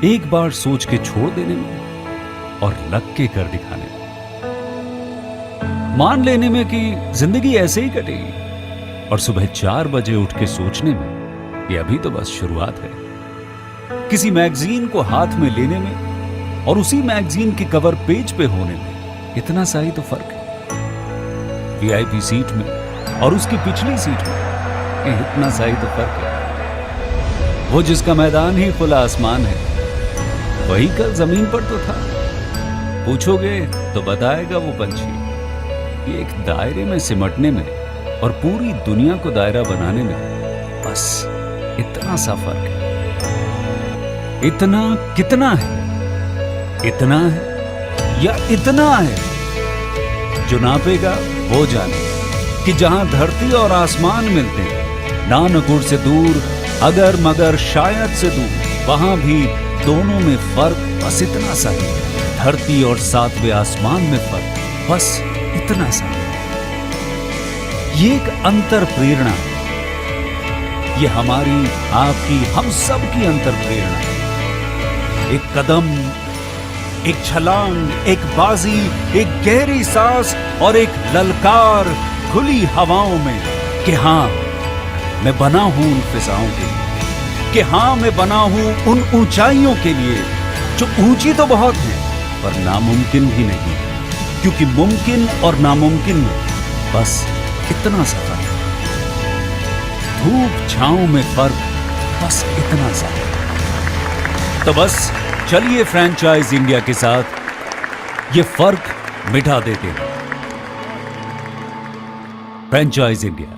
एक बार सोच के छोड़ देने में और लग के कर दिखाने में, मान लेने में कि जिंदगी ऐसे ही कटेगी, और सुबह 4 बजे उठ के सोचने में कि अभी तो बस शुरुआत है। किसी मैगजीन को हाथ में लेने में और उसी मैगजीन के कवर पेज पे होने में इतना सा ही तो फर्क है। वीआईपी सीट में और उसकी पिछली सीट में इतना सा ही तो फर्क है। वो जिसका मैदान ही खुला आसमान है, वही कल जमीन पर तो था। पूछोगे तो बताएगा वो पंछी कि एक दायरे में सिमटने में और पूरी दुनिया को दायरा बनाने में बस इतना सा फर्क है। इतना कितना है? इतना है या इतना है? जो नापेगा वो जाने कि जहां धरती और आसमान मिलते हैं, नानकुर से दूर, अगर मगर शायद से दूर, वहां भी दोनों में फर्क बस इतना सा है। धरती और सातवें आसमान में फर्क बस इतना सा है। ये एक अंतर प्रेरणा है। ये हमारी, आपकी, हम सब की अंतर प्रेरणा है। एक कदम, एक छलांग, एक बाजी, एक गहरी सांस और एक ललकार खुली हवाओं में कि हाँ, मैं बना हूं उन फिजाओं के लिए, कि हाँ, मैं बना हूं उन ऊंचाइयों के लिए जो ऊंची तो बहुत है पर नामुमकिन भी नहीं, क्योंकि मुमकिन और नामुमकिन में बस इतना सा फर्क है। धूप छांव में फर्क बस इतना सा है। तो बस चलिए फ्रेंचाइज इंडिया के साथ ये फर्क मिटा देते हैं। Franchise India.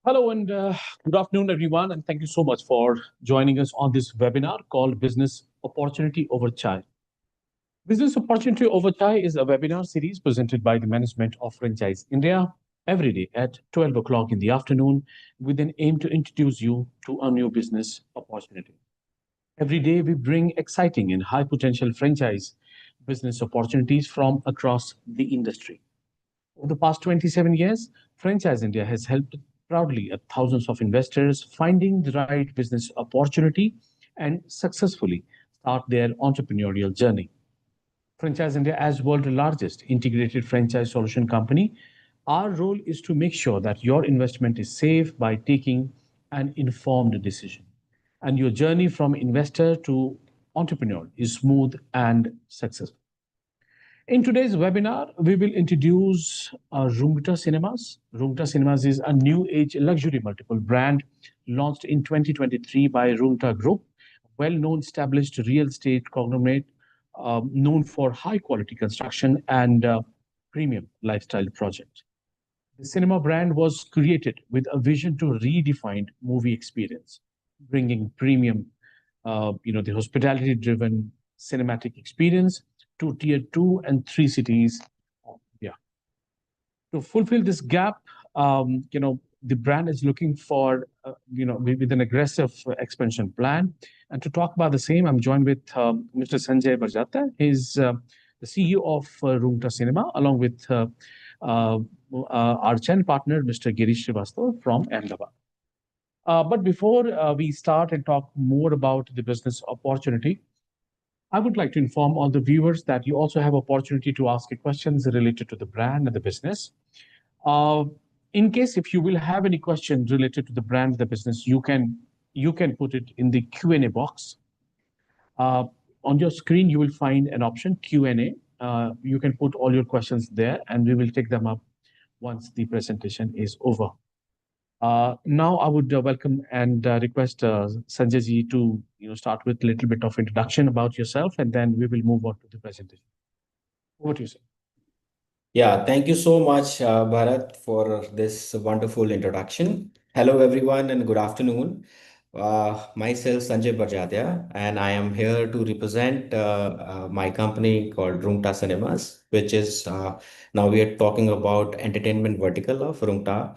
Hello and good afternoon, everyone, and thank you so much for joining us on this webinar called Business Opportunity Over Chai. Business Opportunity Over Chai is a webinar series presented by the management of Franchise India every day at 12 o'clock in the afternoon with an aim to introduce you to a new business opportunity. Every day, we bring exciting and high potential franchise business opportunities from across the industry. Over the past 27 years, Franchise India has helped proudly thousands of investors finding the right business opportunity and successfully start their entrepreneurial journey. Franchise India, as world's largest integrated franchise solution company, our role is to make sure that your investment is safe by taking an informed decision, and your journey from investor to entrepreneur is smooth and successful. In today's webinar, we will introduce Roongta Cinemas. Roongta Cinemas is a new age luxury multiple brand launched in 2023 by Roongta Group, well known established real estate conglomerate known for high quality construction and premium lifestyle project. The cinema brand was created with a vision to redefine movie experience, bringing premium, the hospitality-driven cinematic experience to tier two and three cities of India. To fulfill this gap, the brand is looking for, with an aggressive expansion plan. And to talk about the same, I'm joined with Mr. Sanjay Barjata. He's the CEO of Roongta Cinema, along with uh, our channel partner, Mr. Girish Srivastava from Ahmedabad. But before we start and talk more about the business opportunity, I would like to inform all the viewers that you also have opportunity to ask questions related to the brand and the business. Uh, in case if you will have any questions related to the brand, the business, you can put it in the Q&A box. Uh, on your screen, you will find an option Q&A. You can put all your questions there, and we will take them up once the presentation is over. Now, I would welcome and request Sanjay ji to start with a little bit of introduction about yourself, and then we will move on to the presentation. Over to you, sir. Yeah, thank you so much, Bharat, for this wonderful introduction. Hello, everyone, and good afternoon. Myself, Sanjay Barjatia, and I am here to represent my company called Roongta Cinemas, which is now we are talking about entertainment vertical of Roongta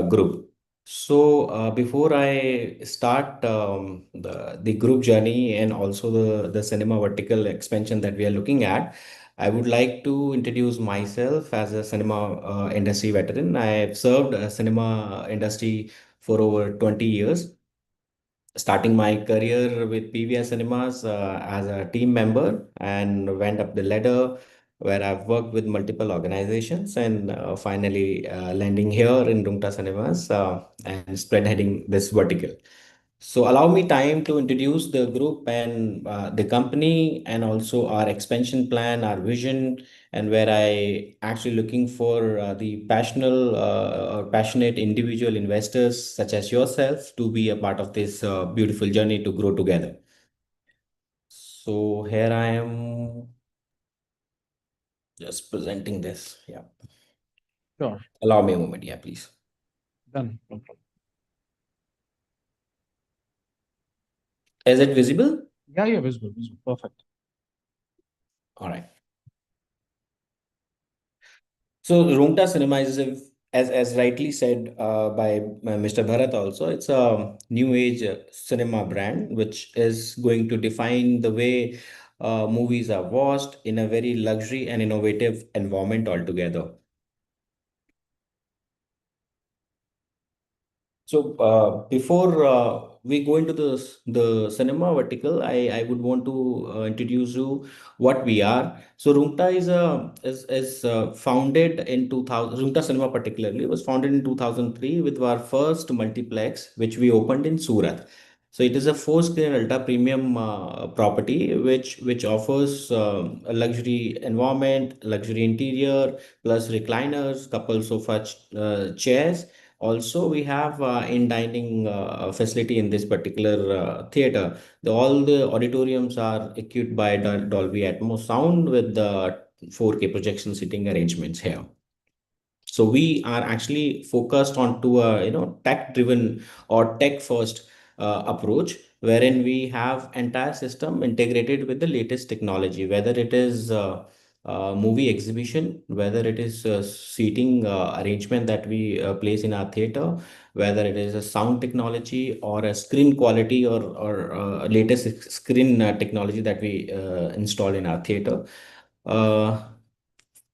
Group. So, before I start the group journey and also the cinema vertical expansion that we are looking at, I would like to introduce myself as a cinema industry veteran. I have served cinema industry for over 20 years. starting my career with PVR Cinemas as a team member and went up the ladder where I've worked with multiple organizations and finally landing here in Roongta Cinemas and spearheading this vertical. So allow me time to introduce the group and the company and also our expansion plan, our vision, and where I actually looking for the passionate individual investors such as yourself to be a part of this beautiful journey to grow together. So here I am just presenting this. Yeah. Sure. Allow me a moment. Yeah, please. Done. No problem. Is it visible? Yeah, yeah, visible, visible. Perfect. All right. So Roongta Cinema is, as rightly said by Mr. Bharat also, it's a new age cinema brand which is going to define the way movies are watched in a very luxury and innovative environment altogether. So before we go into the cinema vertical, I would want to introduce you what we are. So Roongta is founded in 2000. Roongta Cinema particularly was founded in 2003 with our first multiplex, which we opened in Surat. So it is a four-screen ultra premium property which offers a luxury environment, luxury interior, plus recliners, couple sofa chairs. Also, we have in dining facility in this particular theater. All the auditoriums are equipped by Dolby Atmos sound with the 4K projection seating arrangements here. So we are actually focused on to a tech driven or tech first approach, wherein we have entire system integrated with the latest technology, whether it is movie exhibition, whether it is seating arrangement that we place in our theater, whether it is a sound technology or a screen quality or latest screen technology that we install in our theater. Uh,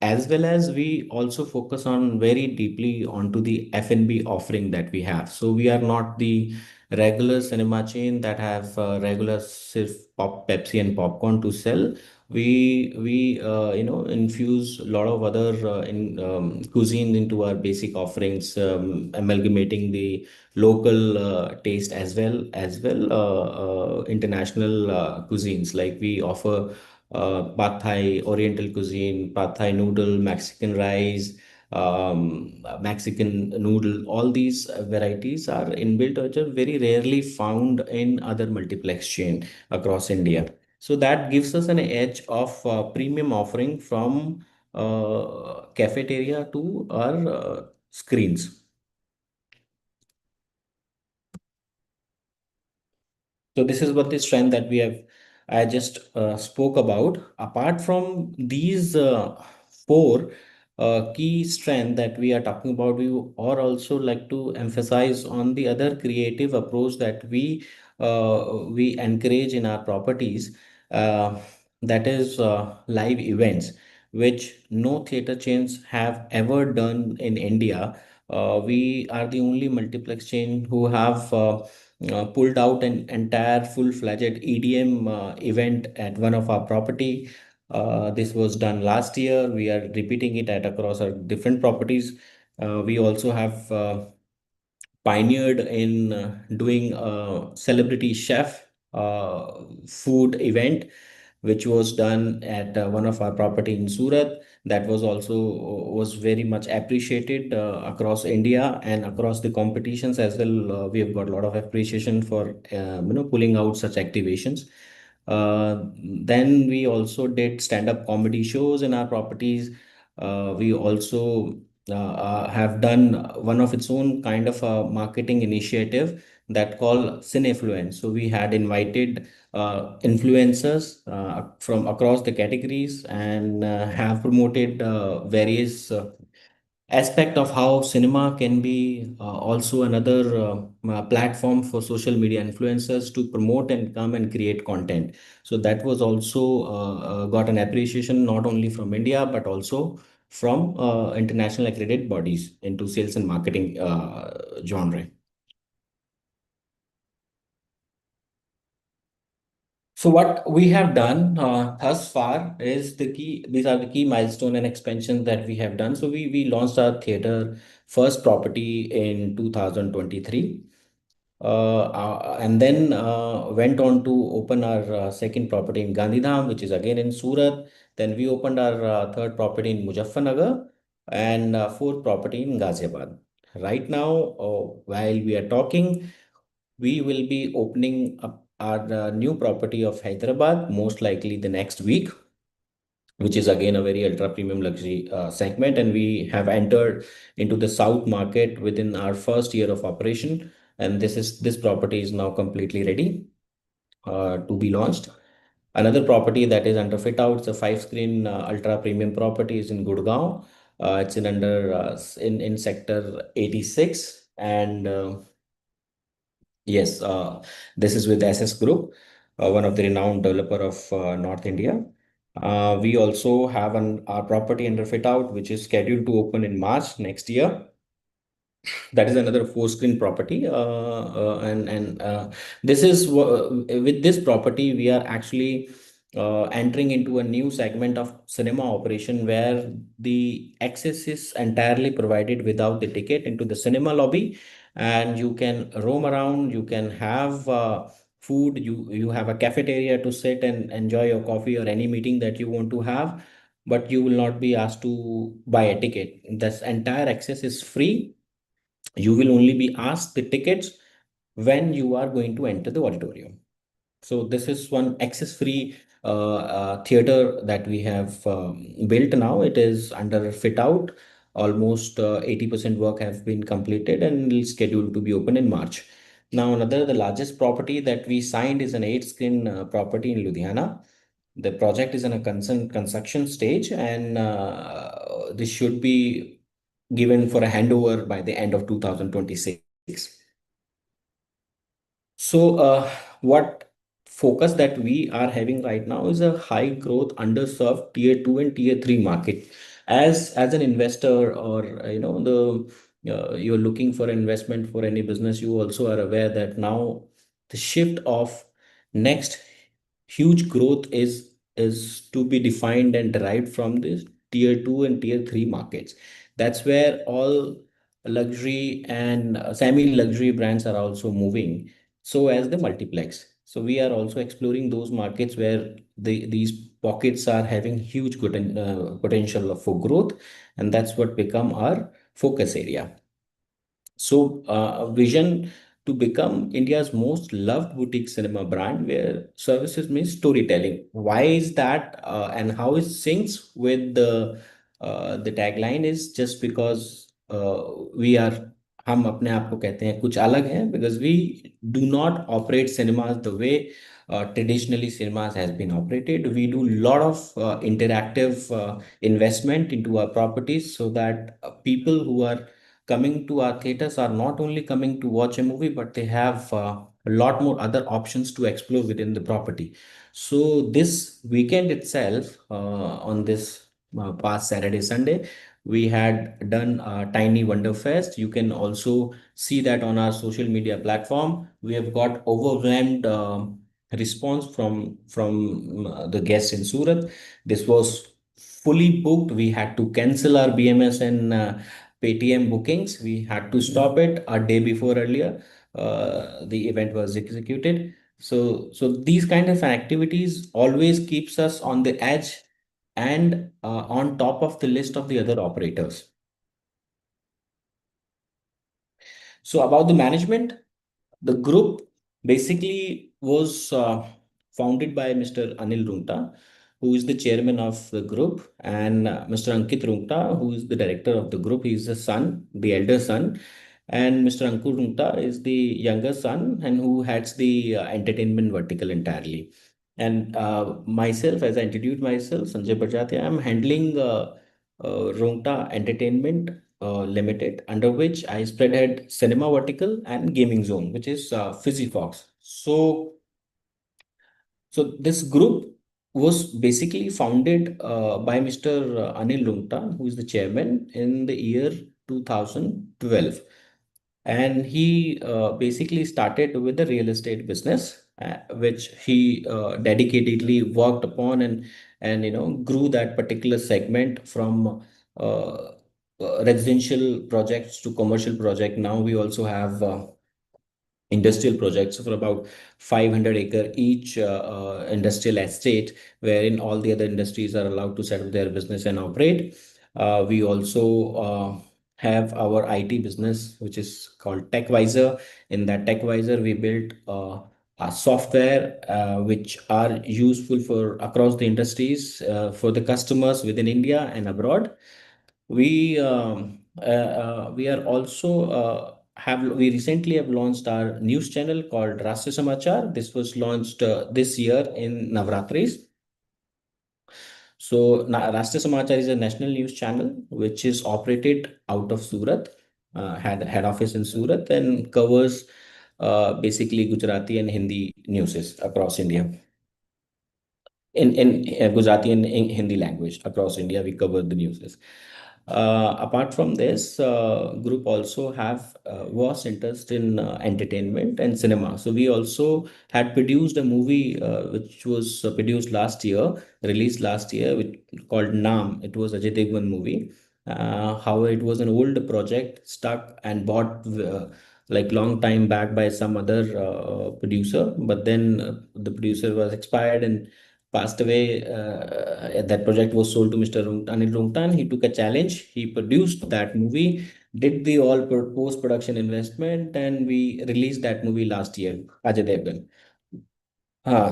as well as we also focus on very deeply onto the F&B offering that we have. So we are not the regular cinema chain that have regular sirf pop Pepsi and popcorn to sell. We infuse a lot of other in cuisine into our basic offerings, amalgamating the local taste as well international cuisines. Like we offer Pad Thai, Oriental cuisine, Pad Thai noodle, Mexican rice, Mexican noodle. All these varieties are inbuilt, which are very rarely found in other multiplex chain across India. So that gives us an edge of premium offering from cafeteria to our screens. So this is what the strength that we have. I just spoke about. Apart from these four key strength that we are talking about, we are also like to emphasize on the other creative approach that we encourage in our properties. Uh, that is live events, which no theater chains have ever done in India. We are the only multiplex chain who have pulled out an entire full-fledged EDM event at one of our property. This was done last year. We are repeating it at across our different properties. We also have pioneered in doing a celebrity chef food event, which was done at one of our property in Surat. That was also was very much appreciated across India and across the competitions as well. We have got a lot of appreciation for pulling out such activations. Then we also did stand-up comedy shows in our properties. We also have done one of its own kind of a marketing initiative that called Cinefluence. So we had invited influencers from across the categories and have promoted various aspect of how cinema can be also another platform for social media influencers to promote and come and create content. So that was also got an appreciation not only from India but also from international accredited bodies into sales and marketing genre. So what we have done thus far is these are the key milestone and expansions that we have done. So we launched our theater first property in 2023. And then went on to open our second property in Gandhidham, which is again in Surat. Then we opened our third property in Muzaffarnagar and fourth property in Ghaziabad. Right now, while we are talking, we will be opening up our new property of Hyderabad, most likely the next week, which is again a very ultra premium luxury segment. And we have entered into the South market within our first year of operation. And this property is now completely ready to be launched. Another property that is under fit out, it's a five screen ultra premium property, is in Gurgaon. It's in under in sector 86, and yes, this is with SS Group, one of the renowned developer of North India. We also have our property under fit out, which is scheduled to open in March next year. That is another four screen property, and this is with this property we are actually entering into a new segment of cinema operation where the access is entirely provided without the ticket into the cinema lobby, and you can roam around, you can have food, you have a cafeteria to sit and enjoy your coffee or any meeting that you want to have, but you will not be asked to buy a ticket. This entire access is free. You will only be asked the tickets when you are going to enter the auditorium. So this is one access free theater that we have built now. It is under fit out. Almost 80% work have been completed and is scheduled to be open in March. Now, the largest property that we signed is an eight screen property in Ludhiana. The project is in a construction stage, and this should be given for a handover by the end of 2026. So, what focus that we are having right now is a high growth, underserved tier two and tier three market. As an investor, or you're looking for investment for any business, you also are aware that now the shift of next huge growth is to be defined and derived from this tier two and tier three markets. That's where all luxury and semi-luxury brands are also moving, so as the multiplex. So we are also exploring those markets where these pockets are having huge potential for growth, and that's what become our focus area. So, a vision to become India's most loved boutique cinema brand where services means storytelling. Why is that, and how it syncs with the tagline is just because we are हम अपने आप को कहते हैं कुछ अलग है, because we do not operate cinemas the way traditionally cinemas has been operated. We do a lot of interactive investment into our properties so that people who are coming to our theaters are not only coming to watch a movie, but they have a lot more other options to explore within the property. So this weekend itself, on this past Saturday, Sunday, we had done a tiny wonder fest. You can also see that on our social media platform. We have got overwhelmed response from the guests in Surat. This was fully booked. We had to cancel our BMS and Paytm bookings. We had to stop it a day before earlier. The event was executed. So these kind of activities always keeps us on the edge and on top of the list of the other operators. So about the management, the group basically was founded by Mr. Anil Roongta, who is the chairman of the group, and Mr. Ankit Roongta, who is the director of the group. He is the son, the elder son, and Mr. Ankur Roongta is the younger son, and who heads the entertainment vertical entirely. And myself, as I introduced myself, Sanjay Bajate, I'm handling Roongta Entertainment Limited, under which I spreadhead cinema vertical and gaming zone, which is Physifox. So this group was basically founded by Mr. Anil Roongta, who is the chairman, in the year 2012. And he basically started with the real estate business. which he dedicatedly worked upon, and grew that particular segment from residential projects to commercial project. Now we also have industrial projects for about 500-acre each industrial estate, wherein all the other industries are allowed to set up their business and operate. We also have our IT business, which is called TechVisor. In that TechVisor, we built a software which are useful for across the industries for the customers within India and abroad. We are also have we recently have launched our news channel called Rashtriya Samachar. This was launched this year in Navratris. So Rashtriya Samachar is a national news channel which is operated out of Surat, had head office in Surat, and covers basically Gujarati and Hindi newses across India. In Gujarati and in Hindi language across India, we cover the news. Apart from this, group also have vast interest in entertainment and cinema. So we also had produced a movie which was produced last year, released last year, which called Naam. It was a Ajay Devgn movie. However, it was an old project, stuck and bought like long time back by some other producer, but then the producer was expired and passed away. That project was sold to Mr. Anil Roongta. He took a challenge. He produced that movie, did the all post production investment, and we released that movie last year, Ajay Devgan.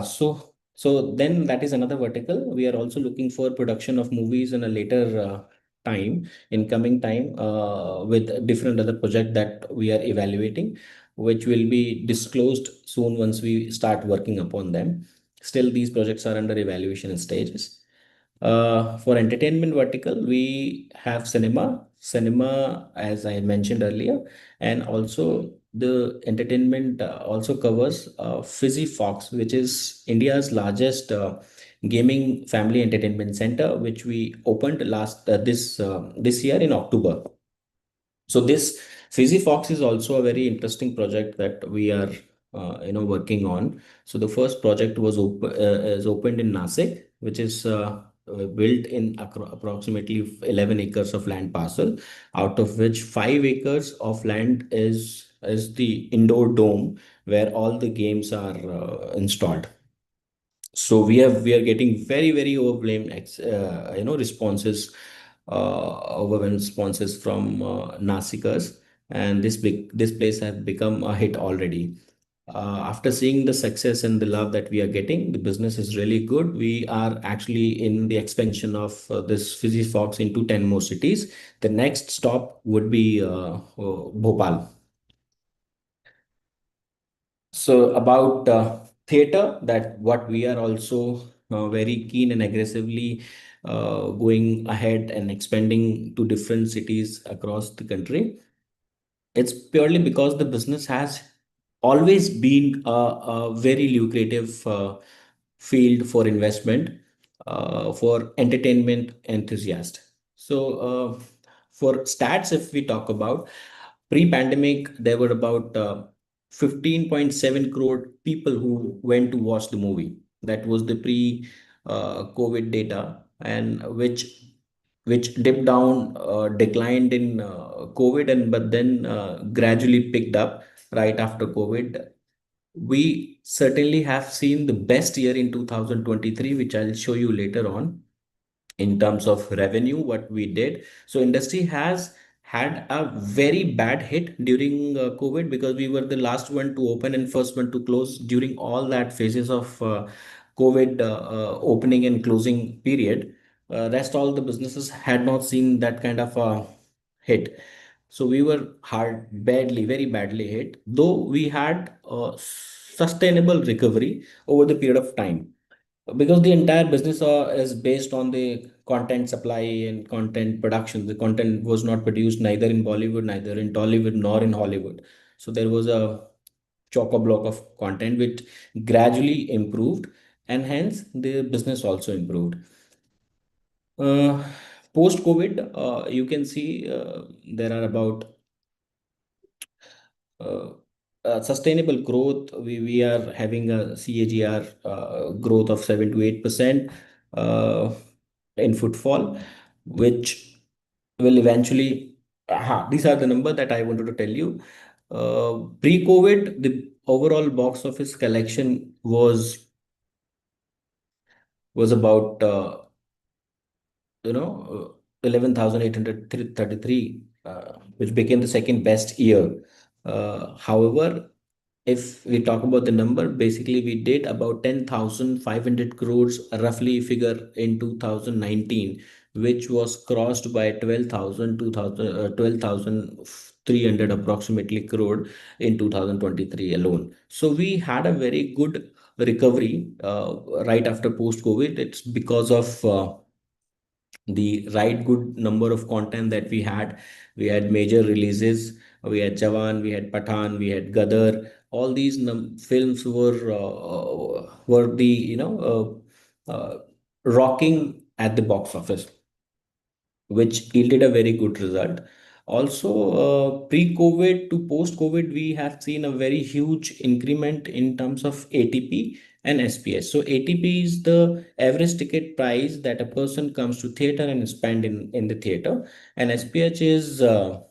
So then that is another vertical. We are also looking for production of movies in a later time, in coming time, with different other project that we are evaluating, which will be disclosed soon once we start working upon them. Still, these projects are under evaluation stages. For entertainment vertical, we have cinema, as I mentioned earlier, and also the entertainment also covers Fox, which is India's largest gaming family entertainment center, which we opened this year in October. So this Fox is also a very interesting project that we are working on. So the first project is opened in Nasik, which is built in approximately 11 acres of land parcel, out of which 5 acres of land is the indoor dome where all the games are installed. So we are getting very overwhelming responses, overwhelming responses from Nasikers, and this place has become a hit already. After seeing the success and the love that we are getting, the business is really good. We are actually in the expansion of this Fizzy Fox into 10 more cities. The next stop would be Bhopal. So about theater, that what we are also very keen and aggressively going ahead and expanding to different cities across the country. It's purely because the business has always been a very lucrative field for investment for entertainment enthusiasts. So for stats, if we talk about pre-pandemic, there were about 15.7 crore people who went to watch the movie. That was the pre-COVID data, and which dipped down, declined in COVID, and but then gradually picked up right after COVID. We certainly have seen the best year in 2023, which I'll show you later on in terms of revenue, what we did. So industry has had a very bad hit during COVID, because we were the last one to open and first one to close during all that phases of COVID opening and closing period. Rest all the businesses had not seen that kind of hit. So we were very badly hit, though we had a sustainable recovery over the period of time, because the entire business is based on the content supply and content production. The content was not produced neither in Bollywood, neither in Tollywood, nor in Hollywood. So there was a chock-a-block of content which gradually improved, and hence the business also improved. Uh, Post COVID, you can see there are about sustainable growth. We are having a CAGR growth of 7 to 8% in footfall, which will eventually, these are the number that I wanted to tell you. Pre-COVID, the overall box office collection was about 11,833, which became the second best year. However, if we talk about the number, basically we did about 10,500 crores roughly figure in 2019, which was crossed by 12,300 approximately crore in 2023 alone. So we had a very good recovery right after post-COVID. It's because of the right good number of content that we had. We had major releases. We had Jawan, we had Pathan, we had Gadar. All these films were the rocking at the box office, which yielded a very good result. Also, pre-COVID to post-COVID, we have seen a very huge increment in terms of ATP and SPS. So ATP is the average ticket price that a person comes to theater and spend in the theater, and SPH is uh,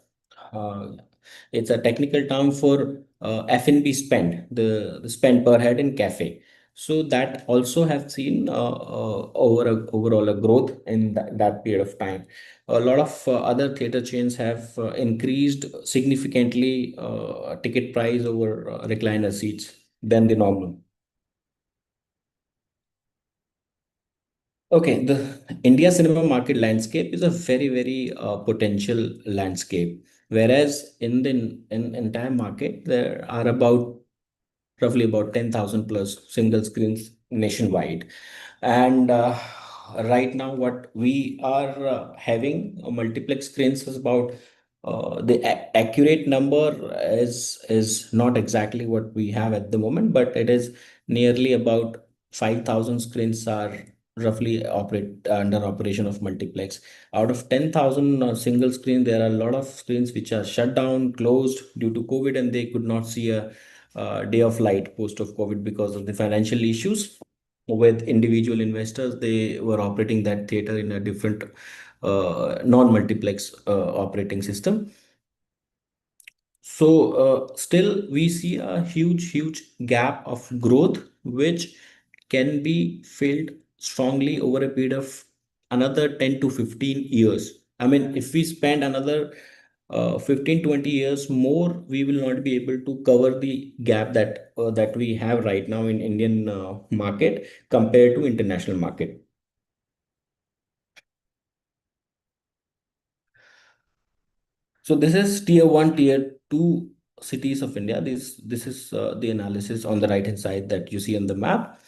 it's a technical term for F&B spend, the spend per head in cafe. So that also have seen overall a growth in that period of time. A lot of other theater chains have increased significantly ticket price over recliner seats than the normal. Okay, the India cinema market landscape is a very potential landscape. Whereas in entire market, there are about roughly about 10,000 plus single screens nationwide. And right now, what we are having multiplex screens is about the accurate number is not exactly what we have at the moment, but it is nearly about 5,000 screens are roughly operate under operation of multiplex. Out of 10,000 single screen, there are a lot of screens which are shut down, closed due to COVID, and they could not see a day of light post of COVID because of the financial issues with individual investors. They were operating that theater in a different non-multiplex operating system. So still we see a huge gap of growth, which can be filled strongly over a period of another 10 to 15 years. I mean, if we spend another 15-20 years more, we will not be able to cover the gap that we have right now in Indian market compared to international market. So this is tier one, tier two cities of India. This is the analysis on the right hand side that you see on the map.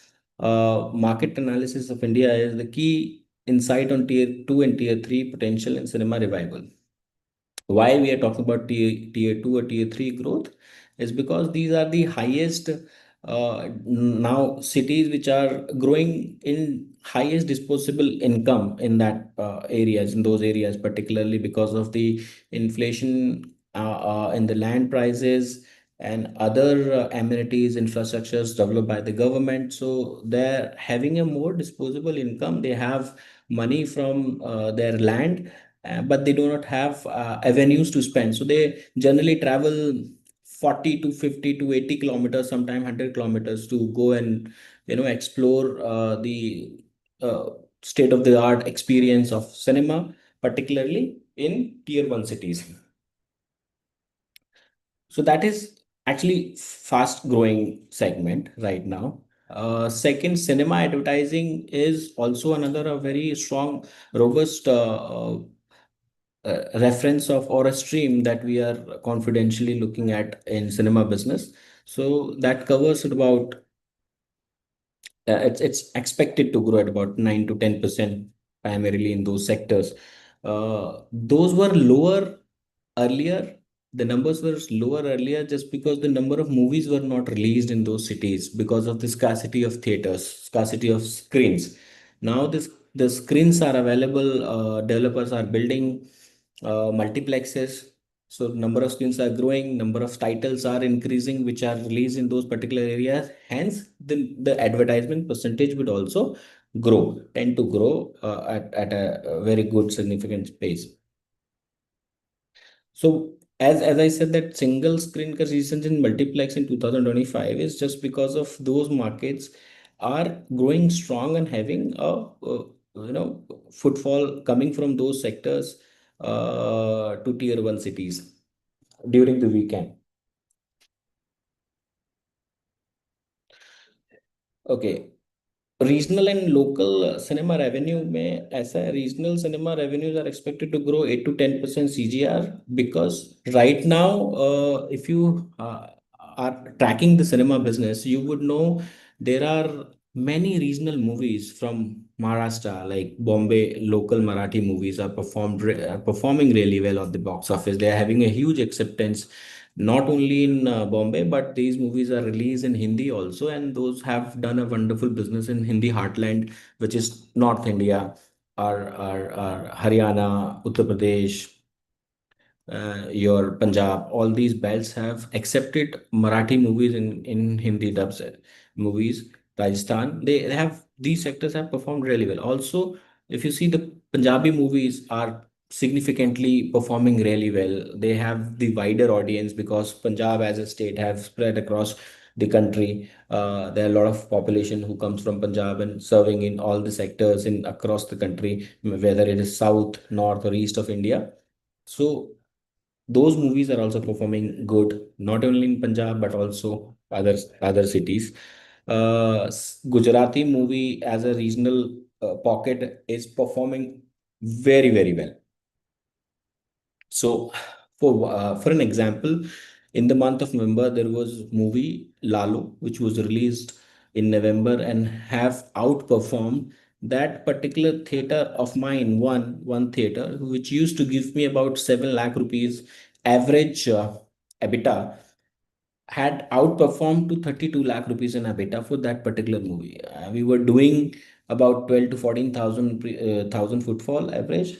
Market analysis of India is the key insight on tier two and tier three potential in cinema revival. Why we are talking about tier 2 or tier 3 growth is because these are the highest now cities which are growing in highest disposable income in that areas, in those areas, particularly because of the inflation in the land prices and other amenities infrastructures developed by the government. So they're having a more disposable income. They have money from their land, but they do not have avenues to spend. So they generally travel 40 to 50 to 80 kilometers, sometimes 100 kilometers to go and explore the state of the art experience of cinema, particularly in tier 1 cities. So that is actually fast growing segment right now. Second, cinema advertising is also another a very strong, robust reference of or a stream that we are confidentially looking at in cinema business. So that covers about it's expected to grow at about 9 to 10% primarily in those sectors. Those were lower earlier. The numbers were lower earlier just because the number of movies were not released in those cities because of the scarcity of theaters, scarcity of screens. Now the screens are available. Developers are building multiplexes, So number of screens are growing, number of titles are increasing, which are released in those particular areas. Hence, the advertisement percentage would also tend to grow at a very good significant pace. So as I said, that single screen recent in multiplex in 2025 is just because of those markets are growing strong and having footfall coming from those sectors to tier one cities during the weekend. Okay. Regional and local cinema revenue में ऐसा है, regional cinema revenues are expected to grow 8 to 10% CGR, because right now, if you are tracking the cinema business, you would know there are many regional movies from Maharashtra, like Bombay. Local Marathi movies are performing really well at the box office. They are having a huge acceptance not only in Bombay, but these movies are released in Hindi also, and those have done a wonderful business in Hindi heartland, which is North India, or Haryana, Uttar Pradesh, your Punjab. All these belts have accepted Marathi movies in Hindi dubs movies. Rajasthan, they have, these sectors have performed really well. Also, if you see, the Punjabi movies are significantly performing really well. They have the wider audience because Punjab as a state have spread across the country. There are a lot of population who comes from Punjab and serving in all the sectors in across the country, whether it is south, north, or east of India. So those movies are also performing good, not only in Punjab but also other cities. Gujarati movie as a regional pocket is performing very well. So, for an example, in the month of November, there was movie Lalo, which was released in November and have outperformed that particular theater of mine, one theater, which used to give me about 7 lakh rupees average EBITDA, had outperformed to 32 lakh rupees in EBITDA for that particular movie. We were doing about 12 to 14,000 thousand footfall average,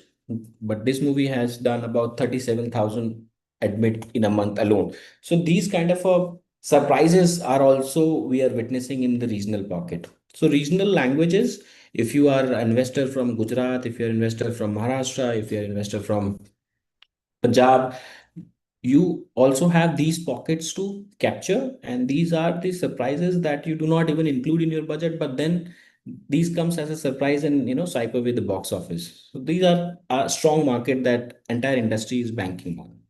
but this movie has done about 37,000 admit in a month alone. So these kind of surprises are also we are witnessing in the regional pocket. So regional languages, if you are an investor from Gujarat, if you're an investor from Maharashtra, if you're an investor from Punjab, you also have these pockets to capture, and these are the surprises that you do not even include in your budget, but then these comes as a surprise and swipe away the box office. So these are a strong market that entire industry is banking on.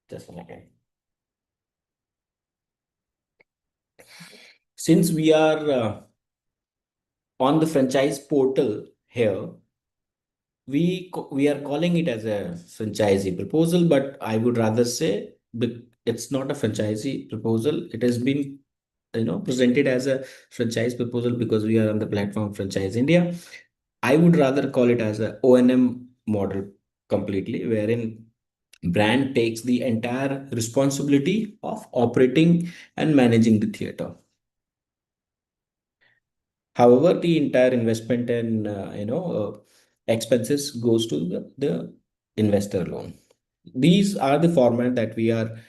Just a second. Since we are on the franchise portal here, we are calling it as a franchisee proposal, but I would rather say it's not a franchisee proposal. It has been presented as a franchise proposal because we are on the platform Franchise India. I would rather call it as a O&M model completely, wherein brand takes the entire responsibility of operating and managing the theater. However, the entire investment and expenses goes to the investor loan. These are the format that we are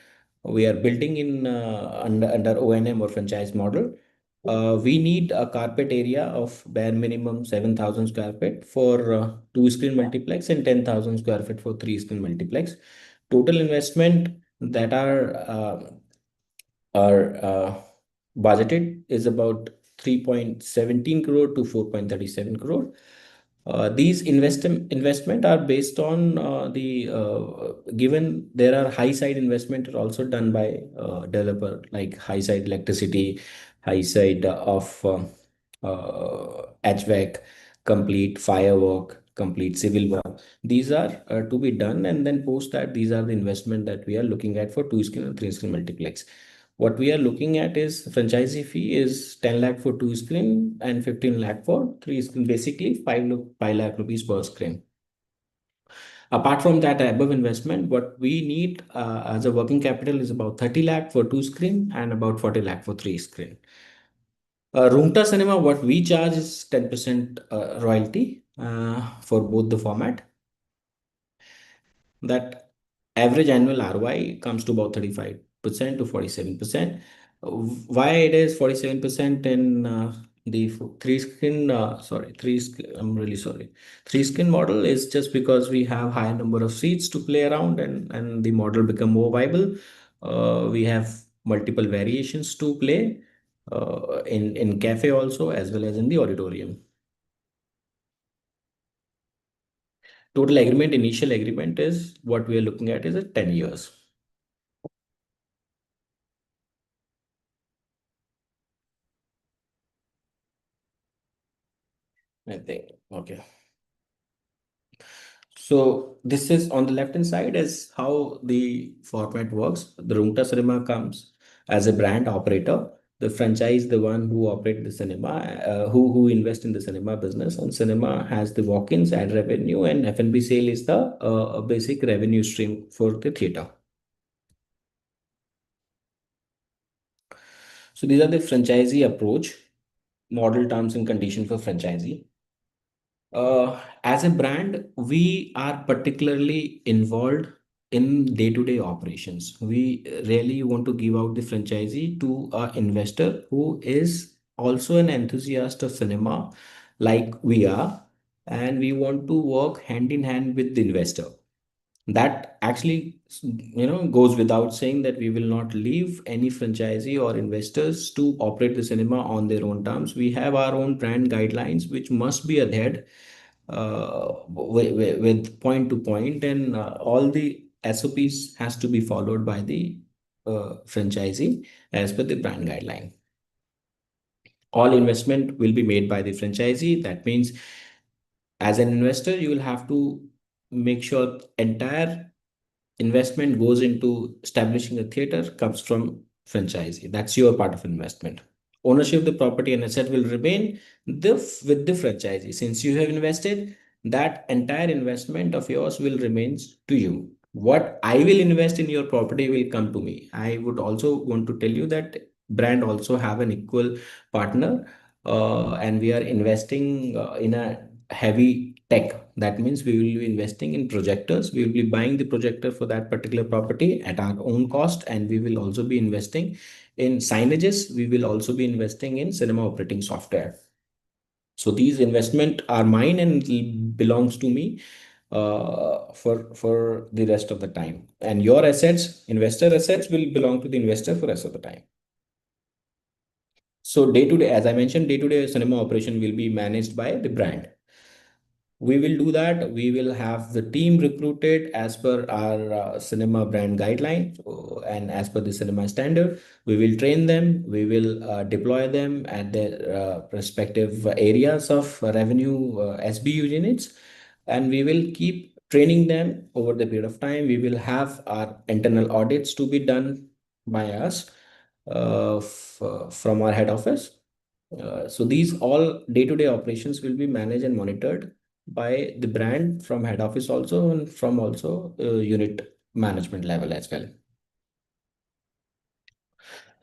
building in under O&M or franchise model. We need a carpet area of bare minimum 7,000 square feet for two screen multiplex and 10,000 square feet for three screen multiplex. Total investment that are budgeted is about 3.17 crore to 4.37 crore. These investment are based on given there are high side investment are also done by developer like high side electricity, high side of HVAC, complete firework, complete civil work. These are to be done, and then post that these are the investment that we are looking at for two screen and three screen multiplex. What we are looking at is franchisee fee is 10 lakh for two screen and 15 lakh for three screen, basically 5 lakh rupees per screen. Apart from that above investment, what we need as a working capital is about 30 lakh for two screen and about 40 lakh for three screen. Roongta Cinema, what we charge is 10% royalty for both the format. that average annual ROI comes to about 35% to 47%. Why it is 47% in the three skin, sorry, I'm really sorry. Three skin model is just because we have higher number of seats to play around, and the model become more viable. We have multiple variations to play in cafe also, as well as in the auditorium. Total agreement, initial agreement is what we are looking at is at 10 years. I think. Okay. So this is on the left hand side is how the format works. The Roongta Cinema comes as a brand operator. The franchise, the one who operate the cinema, who invest in the cinema business, and cinema has the walk-ins, ad revenue, and F&B sale is the basic revenue stream for the theater. So these are the franchisee approach, model terms and conditions for franchisee. As a brand, we are particularly involved in day-to-day operations. We really want to give out the franchisee to an investor who is also an enthusiast of cinema, like we are, and we want to work hand in hand with the investor. That actually, goes without saying that we will not leave any franchisee or investors to operate the cinema on their own terms. We have our own brand guidelines which must be adhered with point to point, and all the SOPs has to be followed by the franchisee as per the brand guideline. All investment will be made by the franchisee. That means as an investor, you will have to make sure entire investment goes into establishing a theater comes from franchisee. That's your part of investment. Ownership of the property and asset will remain with the franchisee. Since you have invested, that entire investment of yours will remain to you. What I will invest in your property will come to me. I would also want to tell you that brand also have an equal partner, and we are investing in a heavy tech. That means we will be investing in projectors. We will be buying the projector for that particular property at our own cost, and we will also be investing in signages. We will also be investing in cinema operating software. So these investment are mine and belongs to me for the rest of the time. And your assets, investor assets, will belong to the investor for rest of the time. So day to day, as I mentioned, day to day cinema operation will be managed by the brand. We will do that. We will have the team recruited as per our cinema brand guideline and as per the cinema standard. We will train them. We will deploy them at their respective areas of revenue SBU units, and we will keep training them over the period of time. We will have our internal audits to be done by us from our head office. So these all day-to-day operations will be managed and monitored by the brand from head office also, and from also unit management level as well.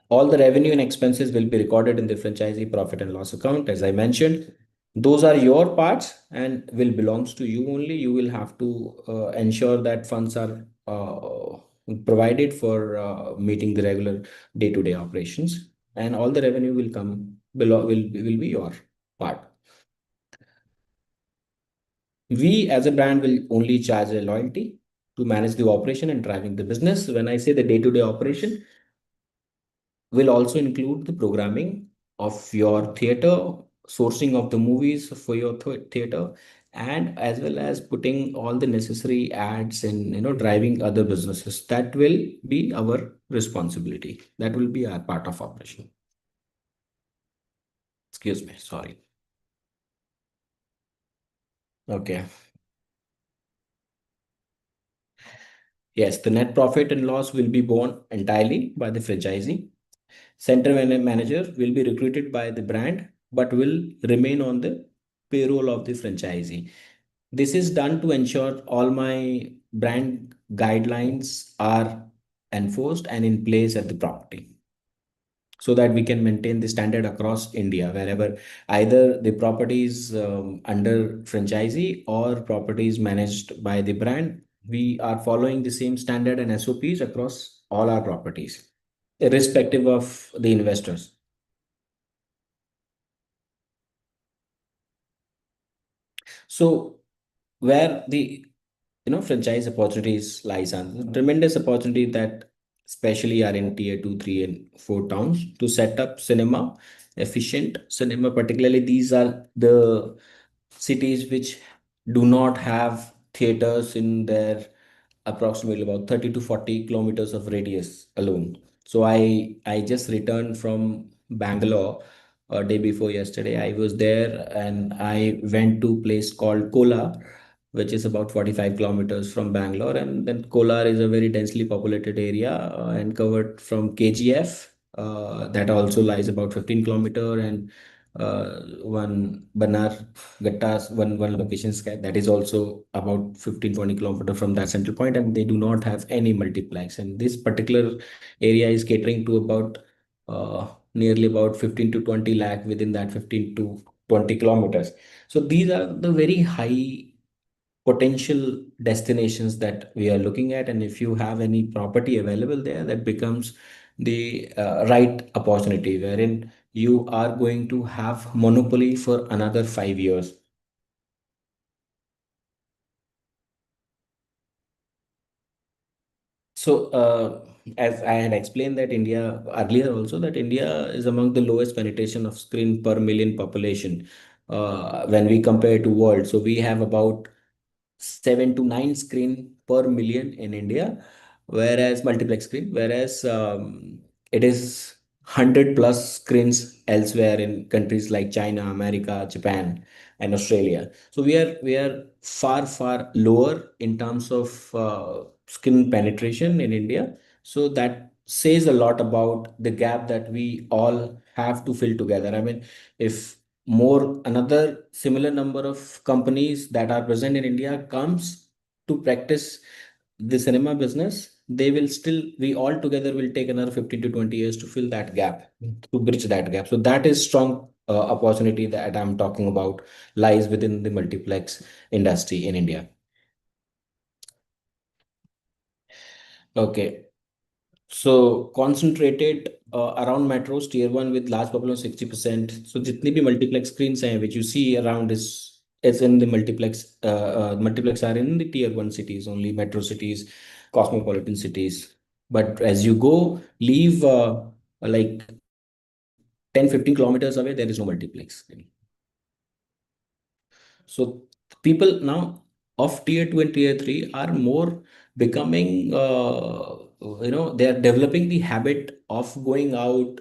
All the revenue and expenses will be recorded in the franchisee profit and loss account. As I mentioned, those are your parts and will belongs to you only. You will have to ensure that funds are provided for meeting the regular day-to-day operations, and all the revenue will come below will be your part. We as a brand will only charge a loyalty to manage the operation and driving the business. When I say the day-to-day operation, will also include the programming of your theater, sourcing of the movies for your theater, and as well as putting all the necessary ads and driving other businesses. That will be our responsibility. That will be our part of operation. Excuse me, sorry. Okay. Yes, the net profit and loss will be borne entirely by the franchisee. Center manager will be recruited by the brand but will remain on the payroll of the franchisee. This is done to ensure all my brand guidelines are enforced and in place at the property, so that we can maintain the standard across India, wherever either the properties under franchisee or properties managed by the brand. we are following the same standard and SOPs across all our properties, irrespective of the investors. So where the franchise opportunities lies on tremendous opportunity that especially are in tier 2, 3, and 4 towns to set up cinema, efficient cinema. Particularly these are the cities which do not have theaters in their approximately about 30 to 40 kilometers of radius alone. So I just returned from Bangalore a day before yesterday. I was there and I went to a place called Kola, which is about 45 kilometers from Bangalore. And then Kolar is a very densely populated area and covered from KGF. That also lies about 15 kilometer, and one Banar Gattas, one location that is also about 15-20 kilometer from that central point, and they do not have any multiplex. And this particular area is catering to about nearly about 15 to 20 lakh within that 15 to 20 kilometers. So these are the very high potential destinations that we are looking at, and if you have any property available there, that becomes the right opportunity wherein you are going to have monopoly for another 5 years. So, as I had explained that India earlier also, that India is among the lowest penetration of screen per million population when we compare to world. So we have about 7 to 9 screen per million in India, whereas multiplex screen, whereas it is 100 plus screens elsewhere in countries like China, America, Japan, and Australia. So we are far lower in terms of skin penetration in India. So that says a lot about the gap that we all have to fill together. I mean, if more another similar number of companies that are present in India comes to practice the cinema business, they will still, we all together will take another 15 to 20 years to fill that gap, to bridge that gap. So that is strong opportunity that I'm talking about lies within the multiplex industry in India. Okay. So concentrated around metros, tier one with large population 60%. So जितनी भी multiplex screens हैं which you see around is in the multiplex are in the tier one cities only, metro cities, cosmopolitan cities. But as you go, leave like 10-15 kilometers away, there is no multiplex screen. So people now of tier 2 and tier 3 are more becoming, they are developing the habit of going out,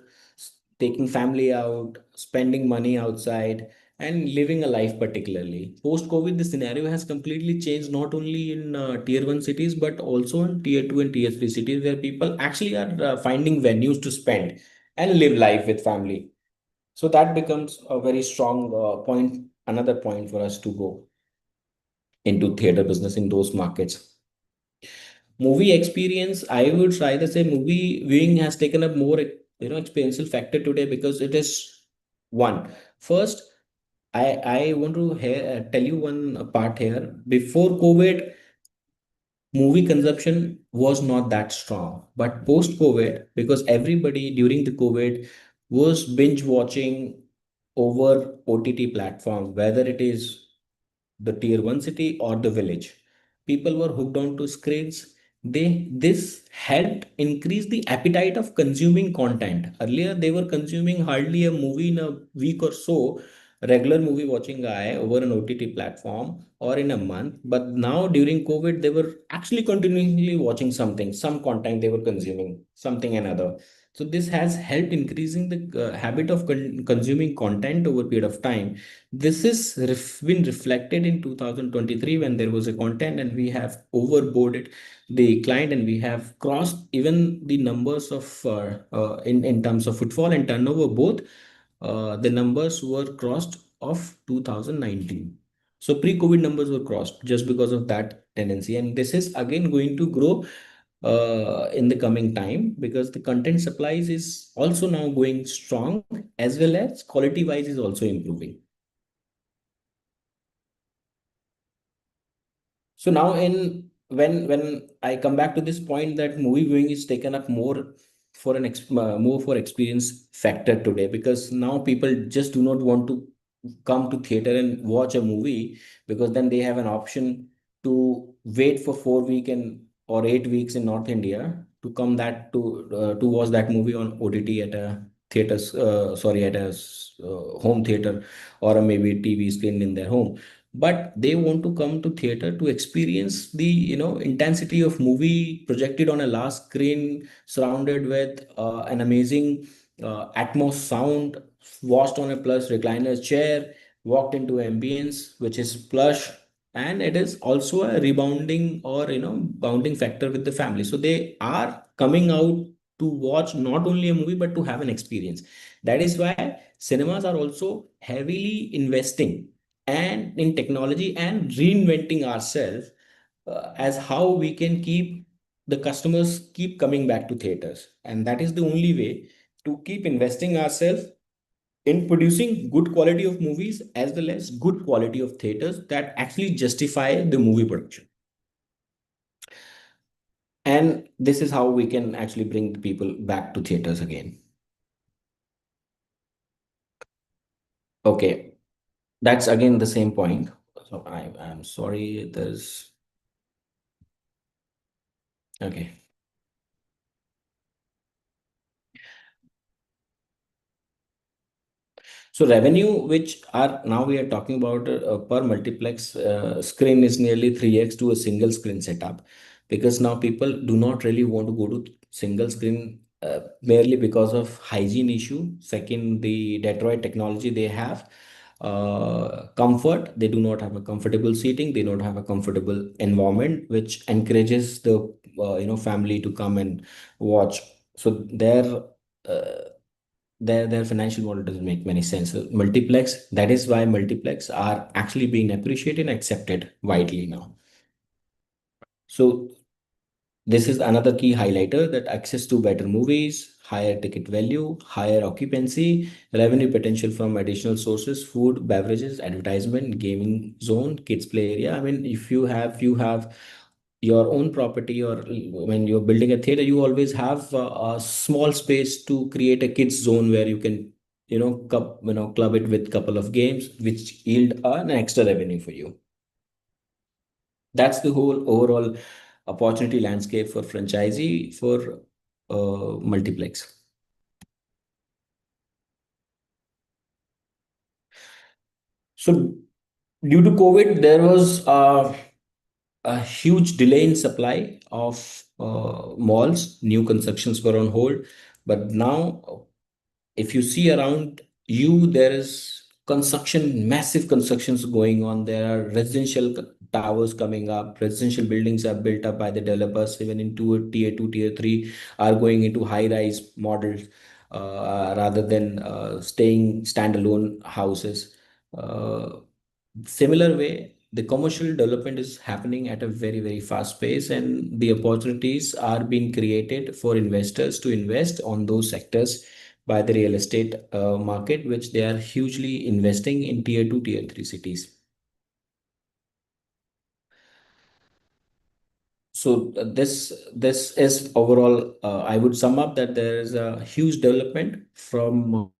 taking family out, spending money outside, and living a life. Particularly post COVID, the scenario has completely changed, not only in tier 1 cities, but also in tier 2 and tier 3 cities, where people actually are finding venues to spend and live life with family. So that becomes a very strong point, another point for us to go into theater business in those markets. Movie experience, I would rather say movie viewing has taken a more experiential factor today, because it is one. First, I want to tell you one part here. Before COVID, movie consumption was not that strong, but post COVID, because everybody during the COVID was binge watching over OTT platform, whether it is the tier 1 city or the village, people were hooked on to screens. This helped increase the appetite of consuming content. Earlier they were consuming hardly a movie in a week or so, regular movie watching guy over an OTT platform, or in a month. But now during COVID, they were actually continuously watching something, some content they were consuming, something another. So this has helped increasing the habit of consuming content over a period of time. This is been reflected in 2023, when there was a content and we have overboarded the client, and we have crossed even the numbers of in terms of footfall and turnover both. The numbers were crossed of 2019. So pre-COVID numbers were crossed just because of that tendency. And this is again going to grow in the coming time, because the content supplies is also now going strong, as well as quality wise is also improving. So now in when I come back to this point that movie viewing is taken up more for more for experience factor today, because now people just do not want to come to theater and watch a movie, because then they have an option to wait for 4 week and or 8 weeks in North India to come that to watch that movie on OTT at a theater, sorry, at a home theater, or a maybe TV screen in their home. But they want to come to theater to experience the intensity of movie projected on a large screen, surrounded with an amazing atmos sound, watched on a plus recliner chair, walked into ambience which is plush, and it is also a rebounding or bounding factor with the family. So they are coming out to watch not only a movie but to have an experience. That is why cinemas are also heavily investing and in technology and reinventing ourselves, as how we can keep the customers keep coming back to theaters. And that is the only way to keep investing ourselves in producing good quality of movies as well as good quality of theaters that actually justify the movie production. And this is how we can actually bring the people back to theaters again. Okay, that's again the same point. So I'm sorry, there's okay. So revenue, which are now we are talking about per multiplex screen, is nearly 3x to a single screen setup, because now people do not really want to go to single screen merely because of hygiene issue. Second, the Detroit technology they have, comfort. They do not have a comfortable seating. They don't have a comfortable environment, which encourages the family to come and watch. So uh, their financial model doesn't make many sense. So multiplex, that is why multiplex are actually being appreciated and accepted widely now. So this is another key highlighter, that access to better movies, higher ticket value, higher occupancy, revenue potential from additional sources, food, beverages, advertisement, gaming zone, kids play area. I mean, if you have your own property, or when you're building a theater, you always have a small space to create a kids zone where you can club it with couple of games which yield an extra revenue for you. That's the whole overall opportunity landscape for franchisee for multiplex. So due to COVID, there was a huge delay in supply of malls. New constructions were on hold, but now if you see around you, there is construction, massive constructions going on. There are residential towers coming up. Residential buildings are built up by the developers, even in tier 2, tier 3, are going into high rise models, rather than staying standalone houses. uh, Similar way, the commercial development is happening at a very, very fast pace, and the opportunities are being created for investors to invest on those sectors by the real estate market, which they are hugely investing in tier 2, tier 3 cities. So this is overall, I would sum up that there is a huge development from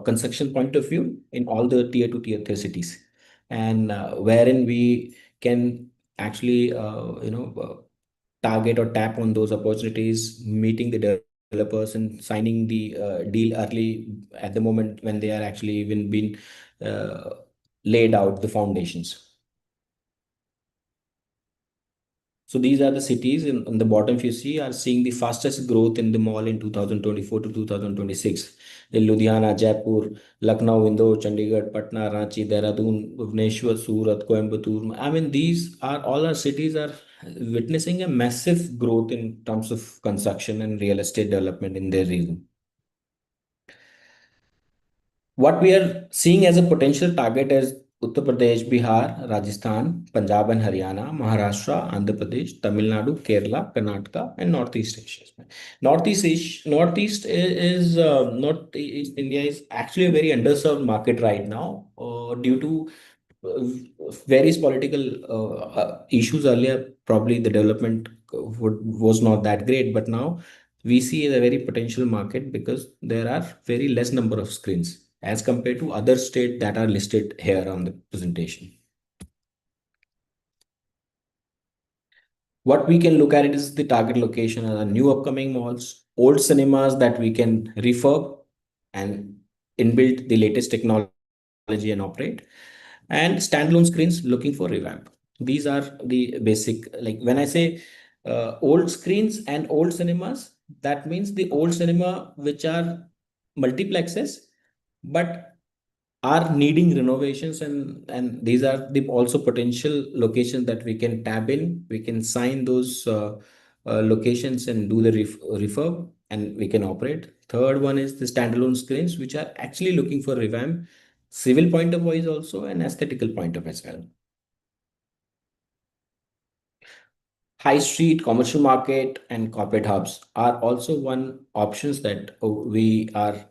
construction point of view in all the tier 2, tier 3 cities, and wherein we can actually target or tap on those opportunities, meeting the developers and signing the deal early at the moment when they are actually even been uh, laid out the foundations. So these are the cities on the bottom, if you see, are seeing the fastest growth in the mall in 2024 to 2026. In Ludhiana, Jaipur, Lucknow, Indore, Chandigarh, Patna, Ranchi, Dehradun, Bhubaneswar, Surat, Coimbatore. I mean, these are all our cities are witnessing a massive growth in terms of construction and real estate development in their region. What we are seeing as a potential target is Uttar Pradesh, Bihar, Rajasthan, Punjab and Haryana, Maharashtra, Andhra Pradesh, Tamil Nadu, Kerala, Karnataka, and Northeast Asia. Northeast is Northeast India is actually a very underserved market right now, due to various political issues earlier probably the development was not that great, but now we see a very potential market because there are very less number of screens as compared to other states that are listed here on the presentation. What we can look at it is the target location are the new upcoming malls, old cinemas that we can refurb and inbuilt the latest technology and operate, and standalone screens looking for revamp. These are the basic, like when I say old screens and old cinemas, that means the old cinema which are multiplexes, but are needing renovations, and these are the also potential locations that we can tab in. We can sign those locations and do the refurb, and we can operate. Third one is the standalone screens which are actually looking for revamp, civil point of view is also an aesthetical point of as well. High street, commercial market, and corporate hubs are also one options that we are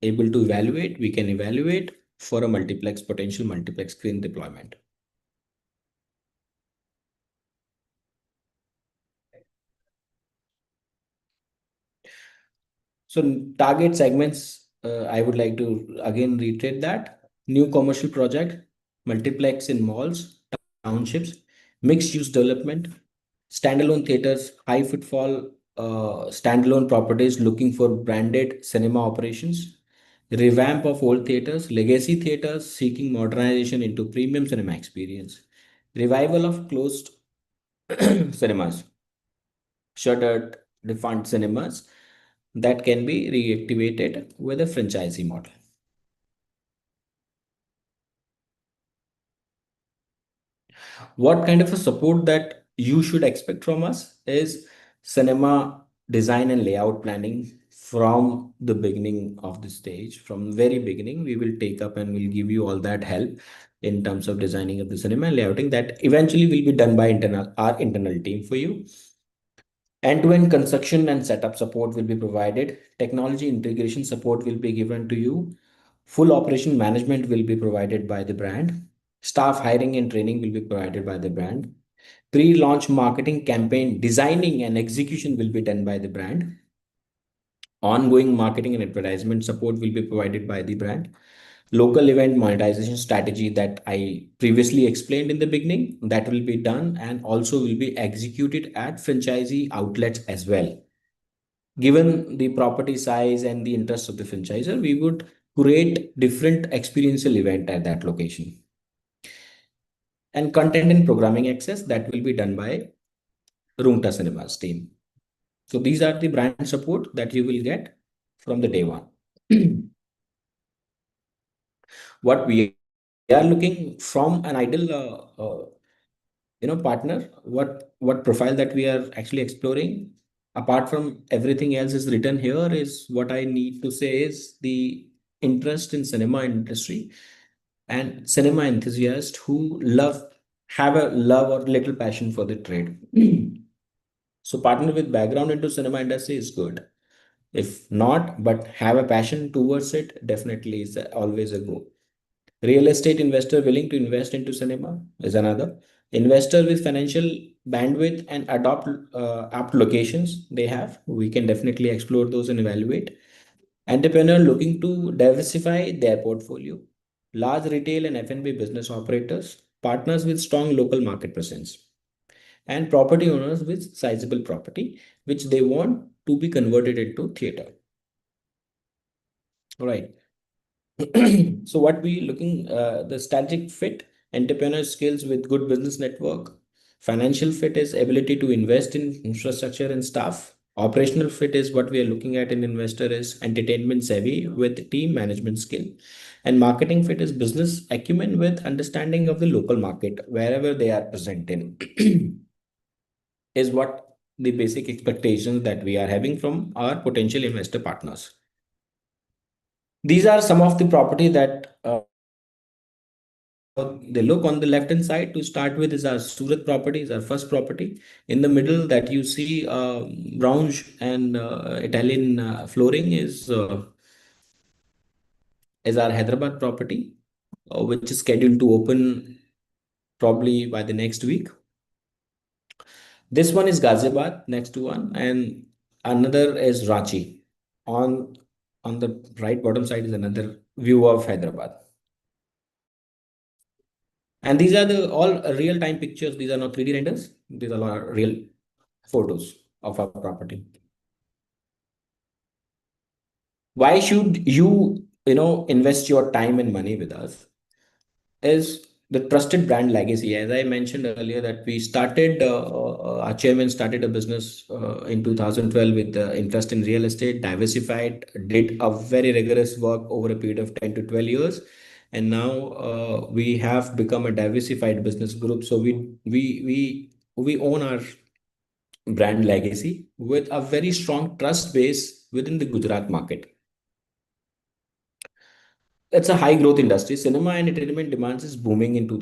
able to evaluate. We can evaluate for a multiplex, potential multiplex screen deployment. So target segments, I would like to again reiterate that new commercial project, multiplex in malls, townships, mixed use development, standalone theaters, high footfall, standalone properties looking for branded cinema operations, revamp of old theaters, legacy theaters seeking modernization into premium cinema experience, revival of closed cinemas, shuttered, defunct cinemas that can be reactivated with a franchisee model. What kind of a support that you should expect from us is cinema design and layout planning from the beginning of the stage. From very beginning, we will take up and we'll give you all that help in terms of designing of the cinema and layouting that eventually will be done by our internal team for you. End-to-end construction and setup support will be provided. Technology integration support will be given to you. Full operation management will be provided by the brand. Staff hiring and training will be provided by the brand. Pre-launch marketing campaign designing and execution will be done by the brand. Ongoing marketing and advertisement support will be provided by the brand. Local event monetization strategy that I previously explained in the beginning, that will be done and also will be executed at franchisee outlets as well. Given the property size and the interest of the franchisor, we would create different experiential event at that location. And content and programming access that will be done by Roongta Cinemas team. So these are the brand support that you will get from the day one. What we are looking from an ideal partner, what profile that we are actually exploring, apart from everything else is written here, is what I need to say is the interest in cinema industry and cinema enthusiasts who have a love or little passion for the trade. So partner with background into cinema industry is good. If not, but have a passion towards it, definitely is always a go. Real estate investor willing to invest into cinema is another. Investor with financial bandwidth and adopt apt locations they have. We can definitely explore those and evaluate. Entrepreneur looking to diversify their portfolio. Large retail and F&B business operators. Partners with strong local market presence. And property owners with sizable property, which they want to be converted into theater. All right. So what we looking, the strategic fit, entrepreneur skills with good business network. Financial fit is ability to invest in infrastructure and staff. Operational fit is what we are looking at in investor is entertainment savvy with team management skill. And marketing fit is business acumen with understanding of the local market wherever they are present in. Is what the basic expectations that we are having from our potential investor partners. These are some of the property that they look on the left hand side. To start with is our Surat property, is our first property. In the middle that you see lounge and Italian flooring is our Hyderabad property, which is scheduled to open probably by the next week. This one is Ghaziabad, next to one, and another is Ranchi. On on the right bottom side is another view of Hyderabad. And these are the all real time pictures. These are not 3D renders. These are all real photos of our property. Why should invest your time and money with us? Is the trusted brand legacy. As I mentioned earlier, that we started, our chairman started a business in 2012 with interest in real estate, diversified, did a very rigorous work over a period of 10 to 12 years. And now we have become a diversified business group. So we own our brand legacy with a very strong trust base within the Gujarat market. It's a high growth industry. Cinema and entertainment demands is booming into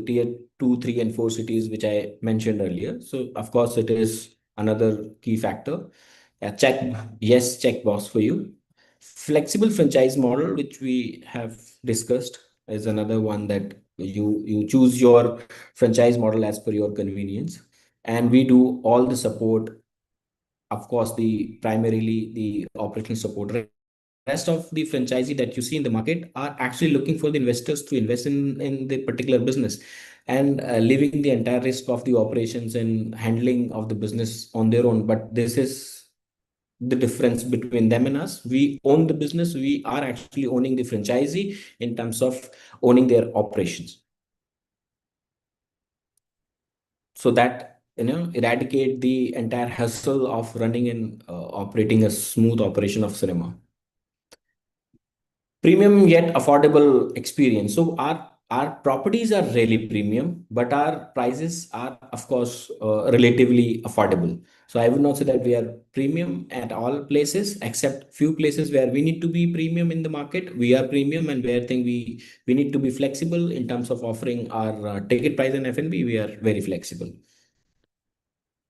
tier 2, 3, and 4 cities, which I mentioned earlier. So, of course, it is another key factor. Check, yes, check box for you. Flexible franchise model, which we have discussed, is another one that you choose your franchise model as per your convenience. And we do all the support, of course, the primarily the operational support. Rest of the franchisee that you see in the market are actually looking for the investors to invest in the particular business, and leaving the entire risk of the operations and handling of the business on their own. But this is the difference between them and us. We own the business. We are actually owning the franchisee in terms of owning their operations, so that eradicate the entire hassle of running and operating a smooth operation of cinema. Premium yet affordable experience. So our properties are really premium, but our prices are, of course, relatively affordable. So I would not say that we are premium at all places, except few places where we need to be premium in the market. We are premium, and where think we need to be flexible in terms of offering our ticket price and F&B. We are very flexible.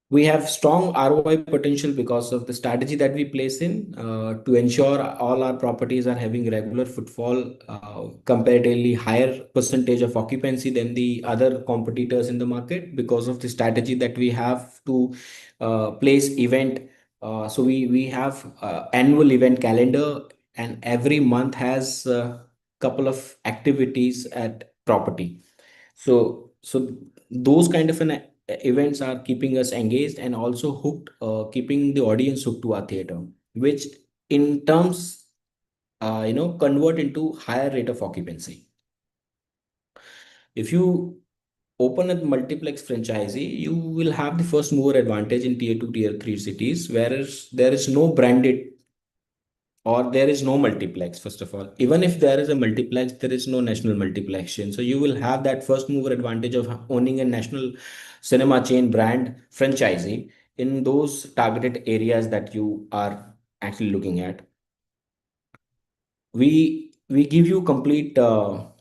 We have strong ROI potential because of the strategy that we place in to ensure all our properties are having regular footfall, comparatively higher percentage of occupancy than the other competitors in the market, because of the strategy that we have to place event. So we have annual event calendar, and every month has a couple of activities at property. So those kind of an events are keeping us engaged and also hooked, keeping the audience hooked to our theater, which in terms, convert into higher rate of occupancy. If you open a multiplex franchisee, you will have the first mover advantage in tier 2, tier 3 cities, whereas there is no branded, or there is no multiplex. First of all, even if there is a multiplex, there is no national multiplex chain. So you will have that first mover advantage of owning a national cinema chain brand franchisee in those targeted areas that you are actually looking at. We give you complete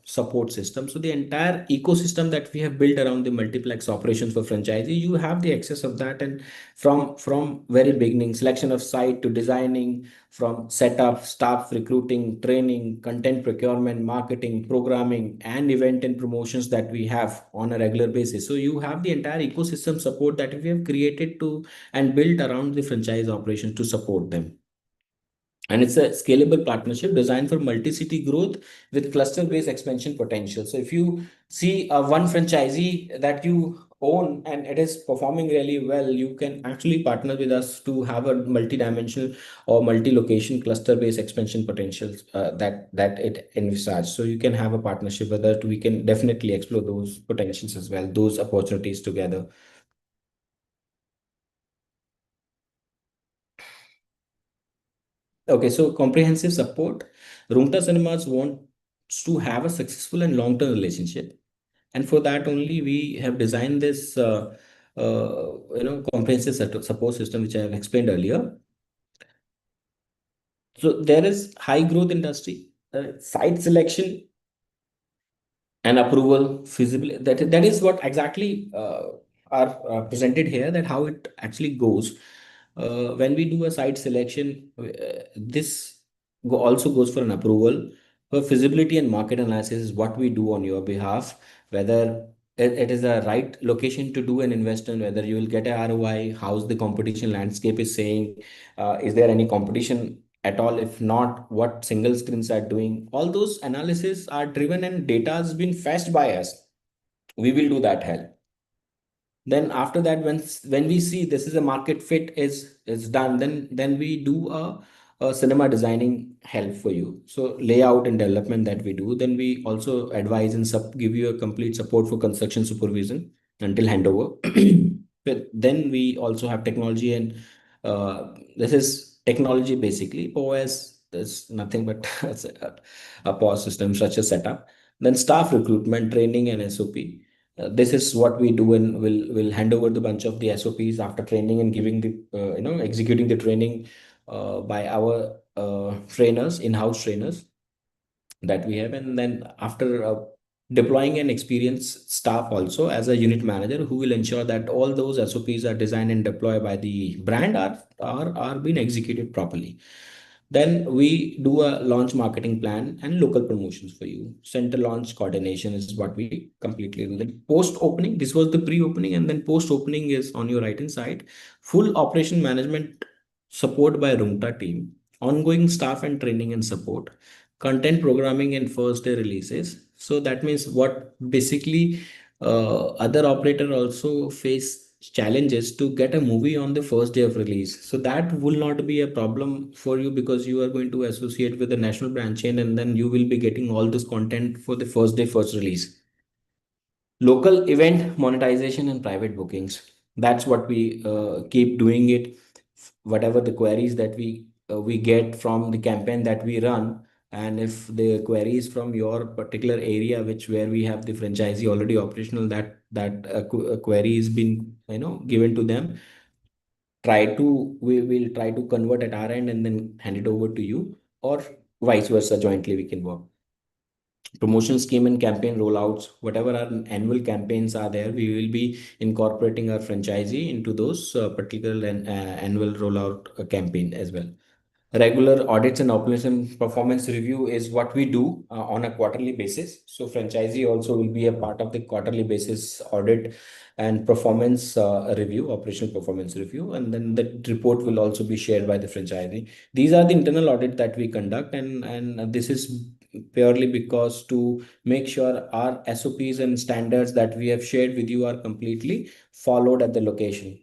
support system. So the entire ecosystem that we have built around the multiplex operations for franchisee, you have the access of that. And from very beginning, selection of site to designing, from setup, staff recruiting, training, content procurement, marketing, programming, and event and promotions that we have on a regular basis. So you have the entire ecosystem support that we have created to and built around the franchise operations to support them. And it's a scalable partnership designed for multi-city growth with cluster-based expansion potential. So if you see one franchisee that you own and it is performing really well, you can actually partner with us to have a multi-dimensional or multi-location cluster-based expansion potentials that it envisages. So you can have a partnership with us. We can definitely explore those potentials as well, those opportunities together. Okay, so comprehensive support. Roongta Cinemas wants to have a successful and long-term relationship, and for that only we have designed this, comprehensive support system, which I have explained earlier. So there is high growth industry, site selection and approval, feasibility. That is what exactly are presented here. That how it actually goes. When we do a site selection, this also goes for an approval. For feasibility and market analysis is what we do on your behalf, whether it is a right location to do an investment, whether you will get a ROI, how's the competition landscape is saying, is there any competition at all? If not, what single screens are doing? All those analysis are driven and data has been fetched by us. We will do that help. Then after that, when we see this is a market fit is done, then we do a cinema designing help for you. So layout and development that we do, then we also advise and give you a complete support for construction supervision until handover. But then we also have technology, and this is technology basically. POS, there's nothing but a POS system such a setup. Then staff recruitment, training, and SOP. This is what we do, and we'll hand over the bunch of the SOPs after training and giving the executing the training by our trainers, in-house trainers that we have. And then after deploying an experienced staff also as a unit manager who will ensure that all those SOPs are designed and deployed by the brand are being executed properly. Then we do a launch marketing plan and local promotions for you. Center launch coordination is what we completely do. Then post opening, this was the pre opening, and then post opening is on your right hand side. Full operation management support by Roongta team, ongoing staff and training and support, content programming and first day releases. So that means what basically other operator also face challenges to get a movie on the first day of release. So that will not be a problem for you because you are going to associate with the national brand chain, and then you will be getting all this content for the first day, first release. Local event monetization and private bookings. That's what we keep doing it. Whatever the queries that we get from the campaign that we run, and if the queries from your particular area, which where we have the franchisee already operational, that query is been given to them, we will try to convert at our end and then hand it over to you, or vice versa, jointly we can work. Promotion scheme and campaign rollouts, whatever our annual campaigns are there, we will be incorporating our franchisee into those particular annual rollout campaign as well. Regular audits and operation performance review is what we do on a quarterly basis. So franchisee also will be a part of the quarterly basis audit and performance review, operational performance review, and then the report will also be shared by the franchisee. These are the internal audit that we conduct, and this is purely because to make sure our SOPs and standards that we have shared with you are completely followed at the location.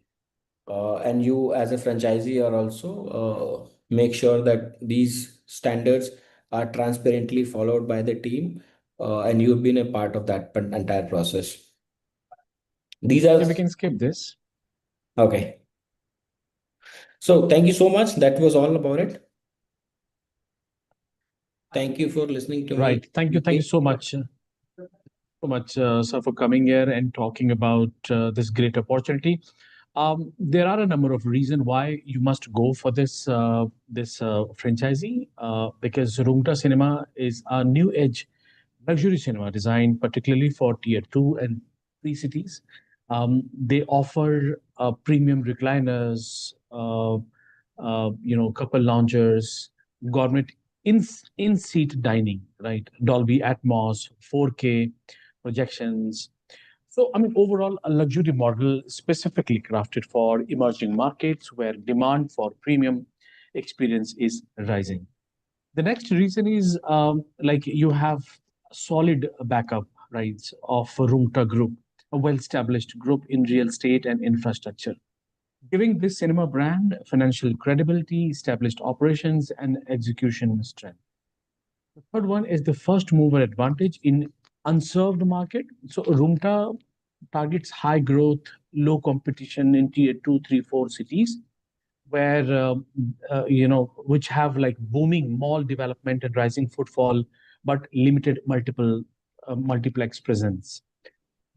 And you as a franchisee are also make sure that these standards are transparently followed by the team, and you've been a part of that entire process. These are Okay, we can skip this. okay. So thank you so much. That was all about it. Thank you for listening to Right. me. Thank you so much. Sir, for coming here and talking about this great opportunity. There are a number of reasons why you must go for this franchisee, because Roongta Cinema is a new age luxury cinema designed particularly for tier 2 and 3 cities. They offer premium recliners, couple loungers, gourmet in seat dining, right? Dolby Atmos, 4K projections. So, I mean, overall, a luxury model specifically crafted for emerging markets where demand for premium experience is rising. The next reason is like you have solid backup, right, of Roongta Group, a well-established group in real estate and infrastructure, giving this cinema brand financial credibility, established operations, and execution strength. The third one is the first mover advantage in unserved market. So Roongta targets high growth, low competition in tier 2, 3, 4 cities where which have like booming mall development and rising footfall, but limited multiplex presence.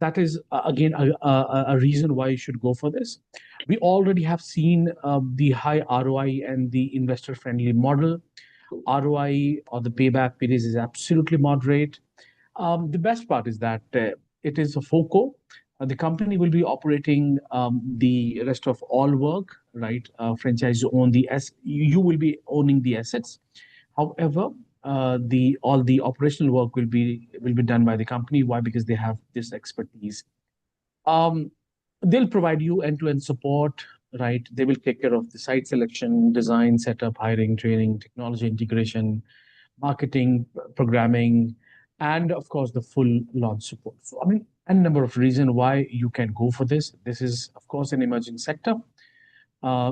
That is again a reason why you should go for this. We already have seen the high ROI and the investor friendly model. ROI or the payback period is absolutely moderate. The best part is that it is a FOCO. The company will be operating the rest of all work, right? Franchise own the you will be owning the assets. However, the all the operational work will be done by the company. Why? Because they have this expertise. Um, they'll provide you end-to-end support, right? They will take care of the site selection, design, setup, hiring, training, technology integration, marketing, programming, and of course the full launch support. So I mean, a number of reasons why you can go for this. This is of course an emerging sector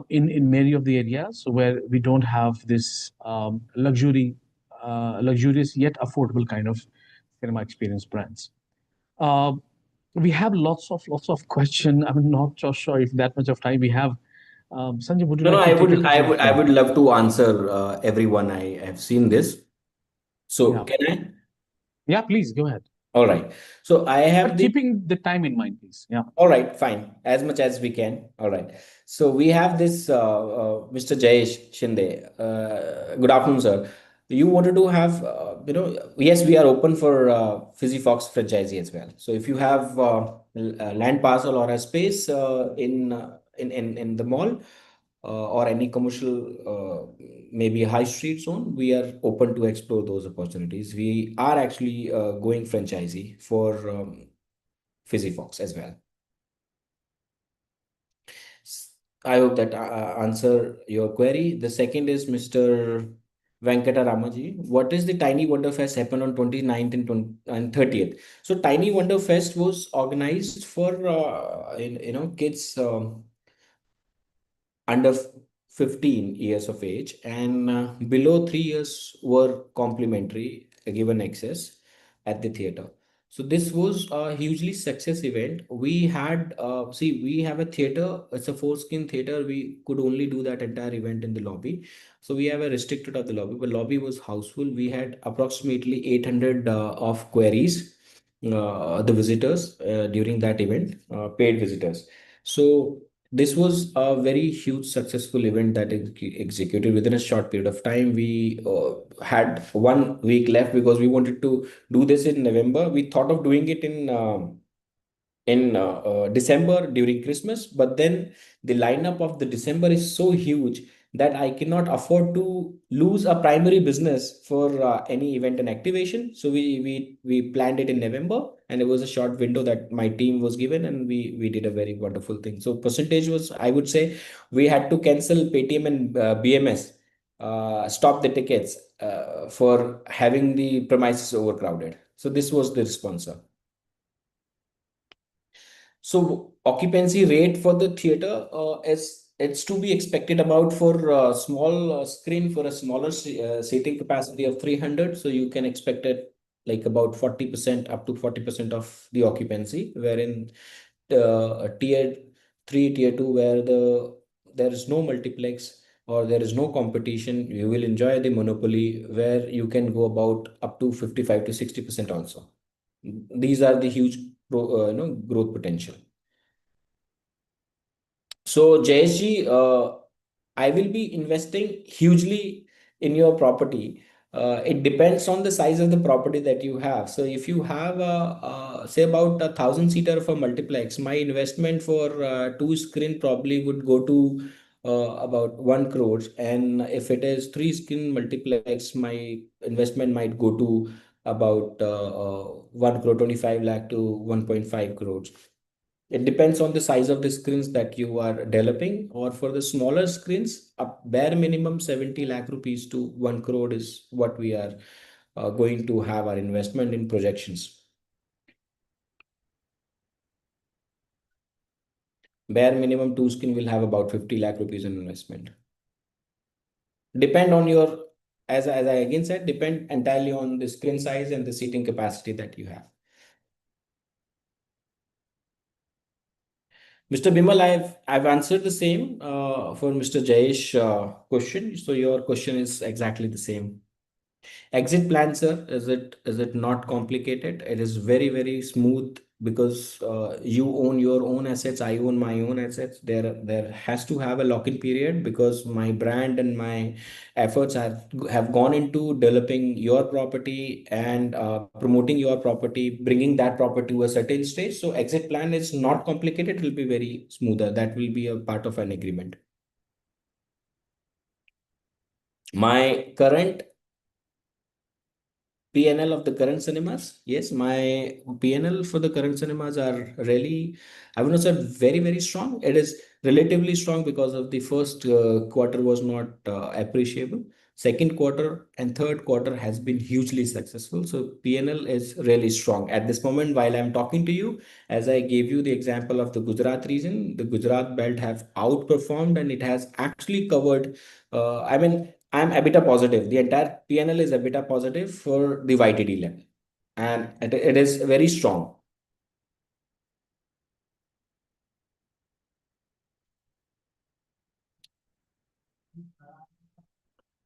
in many of the areas where we don't have this luxurious yet affordable kind of cinema experience brands. Uh, we have lots of question. I'm not so sure if that much of time we have. Sanjay, would you No, no, like to take a couple of? I would love to answer everyone. I have seen this. So Yeah, can I? yeah. Please go ahead. All right. So I have But the keeping the time in mind, please. Yeah. All right, fine. As much as we can. All right. So we have this Mr. Jayesh Shinde. Good afternoon, sir. You wanted to have, yes, we are open for Fox franchisee as well. So if you have a land parcel or a space in the mall or any commercial, maybe high street zone, we are open to explore those opportunities. We are actually going franchisee for Fox as well. I hope that answer your query. The second is Mr. Venkata Ramaji. What is the Tiny Wonder Fest happen on 29th and 30th? So Tiny Wonder Fest was organized for kids under 15 years of age and below 3 years were complimentary given access at the theater. So this was a hugely success event. We had we have a theater, it's a four-skin theater. We could only do that entire event in the lobby. So we have a restricted of the lobby, but lobby was houseful. We had approximately 800 of queries, the visitors during that event, paid visitors. So this was a very huge successful event that executed within a short period of time. We had 1 week left because we wanted to do this in November. We thought of doing it in December during Christmas, but then the lineup of the December is so huge that I cannot afford to lose a primary business for any event and activation. So we planned it in November, and it was a short window that my team was given, and we did a very wonderful thing. So percentage was, I would say, we had to cancel Paytm and BMS, stop the tickets for having the premises overcrowded. So this was the response, sir. So occupancy rate for the theater is it's to be expected about for a small screen for a smaller seating capacity of 300. So you can expect it like about 40% up to 40% of the occupancy, wherein tier 3, tier 2, where there is no multiplex or there is no competition, you will enjoy the monopoly where you can go about up to 55 to 60% also. These are the huge growth potential. So JSG, I will be investing hugely in your property. It depends on the size of the property that you have. So if you have say about 1,000 seater of a multiplex, my investment for two screen probably would go to about 1 crore. And if it is three screen multiplex, my investment might go to about 1 crore 25 lakh to 1.5 crores. It depends on the size of the screens that you are developing, or for the smaller screens, a bare minimum 70 lakh rupees to 1 crore is what we are going to have our investment in projections. Bare minimum two screen will have about 50 lakh rupees in investment. Depend on your, as I again said, depend entirely on the screen size and the seating capacity that you have. Mr. Bimal, I've answered the same for Mr. Jayesh question. So your question is exactly the same. Exit plan, sir, is it not complicated? It is very, very smooth because you own your own assets, I own my own assets. There has to have a lock-in period because my brand and my efforts have gone into developing your property and promoting your property, bringing that property to a certain stage. So exit plan is not complicated. It will be very smoother. That will be a part of an agreement. My current PNL of the current cinemas. Yes, my PNL for the current cinemas are really, I would not say very, very strong. It is relatively strong because of the first quarter was not appreciable. Second quarter and third quarter has been hugely successful. So PNL is really strong. At this moment, while I'm talking to you, as I gave you the example of the Gujarat region, the Gujarat belt have outperformed and it has actually covered. I mean, I'm EBITDA positive. The entire PNL is EBITDA positive for the YTD level, and it is very strong.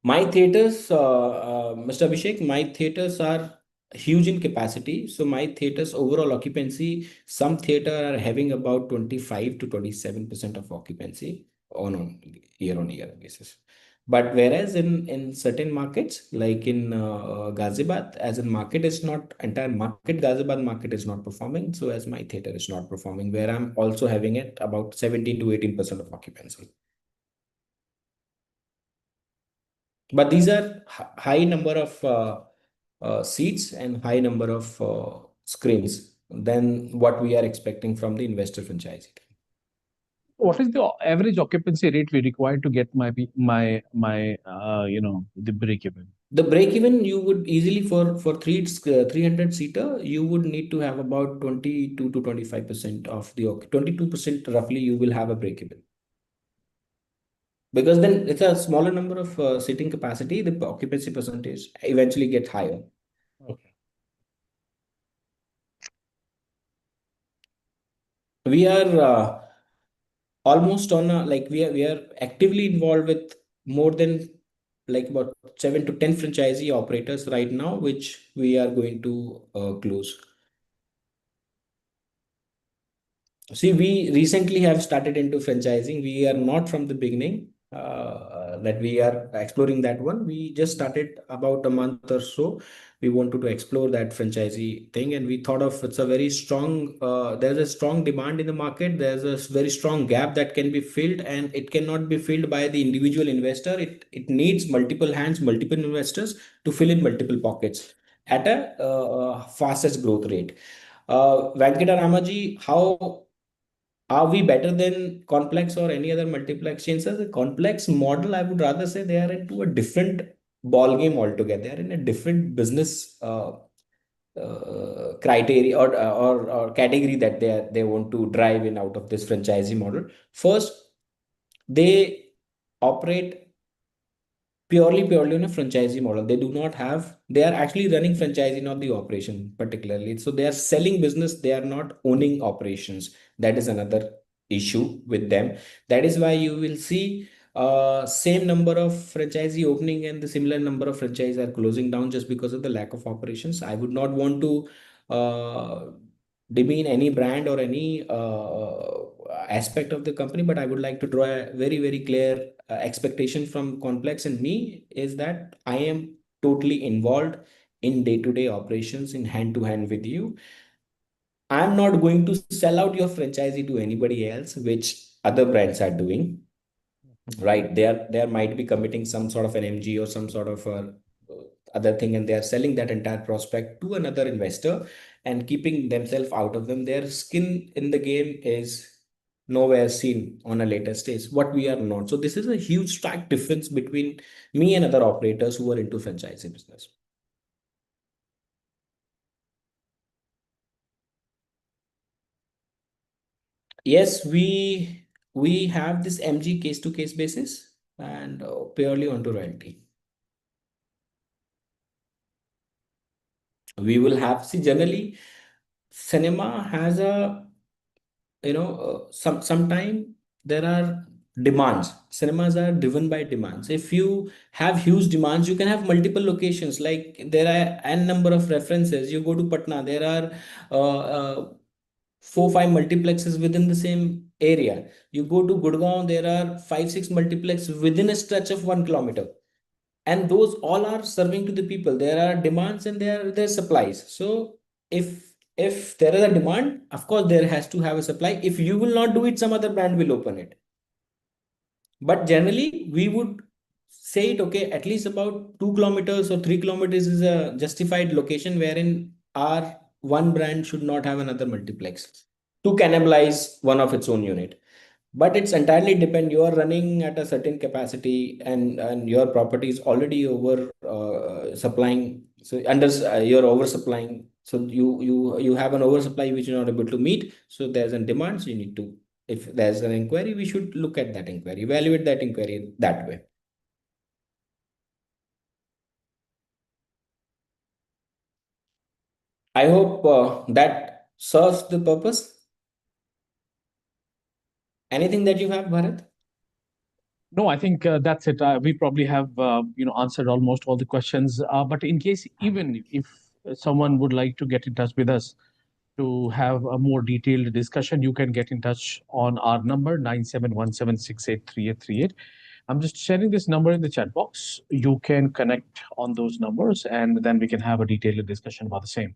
My theaters, Mr. Abhishek, my theaters are huge in capacity. So my theaters overall occupancy, some theater are having about 25 to 27% of occupancy on year basis. But whereas in certain markets, like in Ghaziabad, as in market is not entire market, Ghaziabad market is not performing. So as my theater is not performing, where I'm also having it about 17 to 18% of occupancy. But these are high number of seats and high number of screens than what we are expecting from the investor franchisee. What is the average occupancy rate we require to get my the break even? The break even you would easily for 300 seater you would need to have about 22 to 25% of the 22% roughly you will have a break even, because then it's a smaller number of seating capacity, the occupancy percentage eventually get higher. Okay. We are almost on a, like we are actively involved with more than like about 7 to 10 franchisee operators right now, which we are going to close. See, we recently have started into franchising. We are not from the beginning that we are exploring that one. We just started about a month or so. We wanted to explore that franchisee thing, and we thought of it's a very strong. There's a strong demand in the market. There's a very strong gap that can be filled, and it cannot be filled by the individual investor. It needs multiple hands, multiple investors to fill in multiple pockets at a fastest growth rate. Venkata Ramaji, how are we better than complex or any other multiplex chains? The complex model, I would rather say they are into a different ball game altogether. They are in a different business criteria or category that they want to drive in out of this franchisee model. First, they operate purely on a franchisee model. They do not have, they are actually running franchisee, not the operation particularly. So they are selling business, they are not owning operations. That is another issue with them. That is why you will see same number of franchisee opening and the similar number of franchise are closing down just because of the lack of operations. I would not want to demean any brand or any aspect of the company, but I would like to draw a very, very clear expectation from Complex and me is that I am totally involved in day-to-day operations in hand-to-hand with you. I'm not going to sell out your franchisee to anybody else, which other brands are doing. Right, there might be committing some sort of an MG or some sort of other thing, and they are selling that entire prospect to another investor and keeping themselves out of them. Their skin in the game is nowhere seen on a later stage, what we are not. So this is a huge stark difference between me and other operators who are into franchising business. Yes, we have this MG case to case basis and purely onto royalty. We will have, see, generally cinema has a, sometime there are demands. Cinemas are driven by demands. If you have huge demands, you can have multiple locations. Like there are n number of references. You go to Patna, there are 4 5 multiplexes within the same area. You go to Gurgaon, there are 5 6 multiplexes within a stretch of 1 kilometer, and those all are serving to the people. There are demands and there are supplies. So if there is a demand, of course there has to have a supply. If you will not do it, some other brand will open it. But generally we would say it, okay, at least about 2 kilometers or 3 kilometers is a justified location wherein our one brand should not have another multiplex to cannibalize one of its own unit. But it's entirely depend. You are running at a certain capacity, and your property is already over supplying. So under you're oversupplying. So you have an oversupply which you're not able to meet. So there's a demand. So you need to, if there's an inquiry, we should look at that inquiry, evaluate that inquiry that way. I hope that serves the purpose. Anything that you have, Bharat? No, I think that's it. We probably have answered almost all the questions. But in case, even if someone would like to get in touch with us to have a more detailed discussion, you can get in touch on our number 9717683838. I'm just sharing this number in the chat box. You can connect on those numbers, and then we can have a detailed discussion about the same.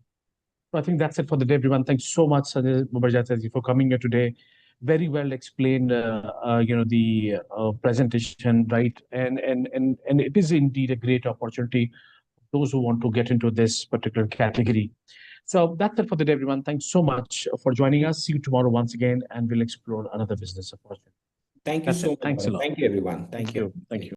So I think that's it for the day, everyone. Thanks so much, Sanjay Mubarjataji, for coming here today. Very well explained, the presentation, right? And it is indeed a great opportunity for those who want to get into this particular category. So that's it for the day, everyone. Thanks so much for joining us. See you tomorrow once again, and we'll explore another business opportunity. Thank you That's so it. much, Thanks a Bharat. lot. Thank you, everyone. Thank you. Thank you.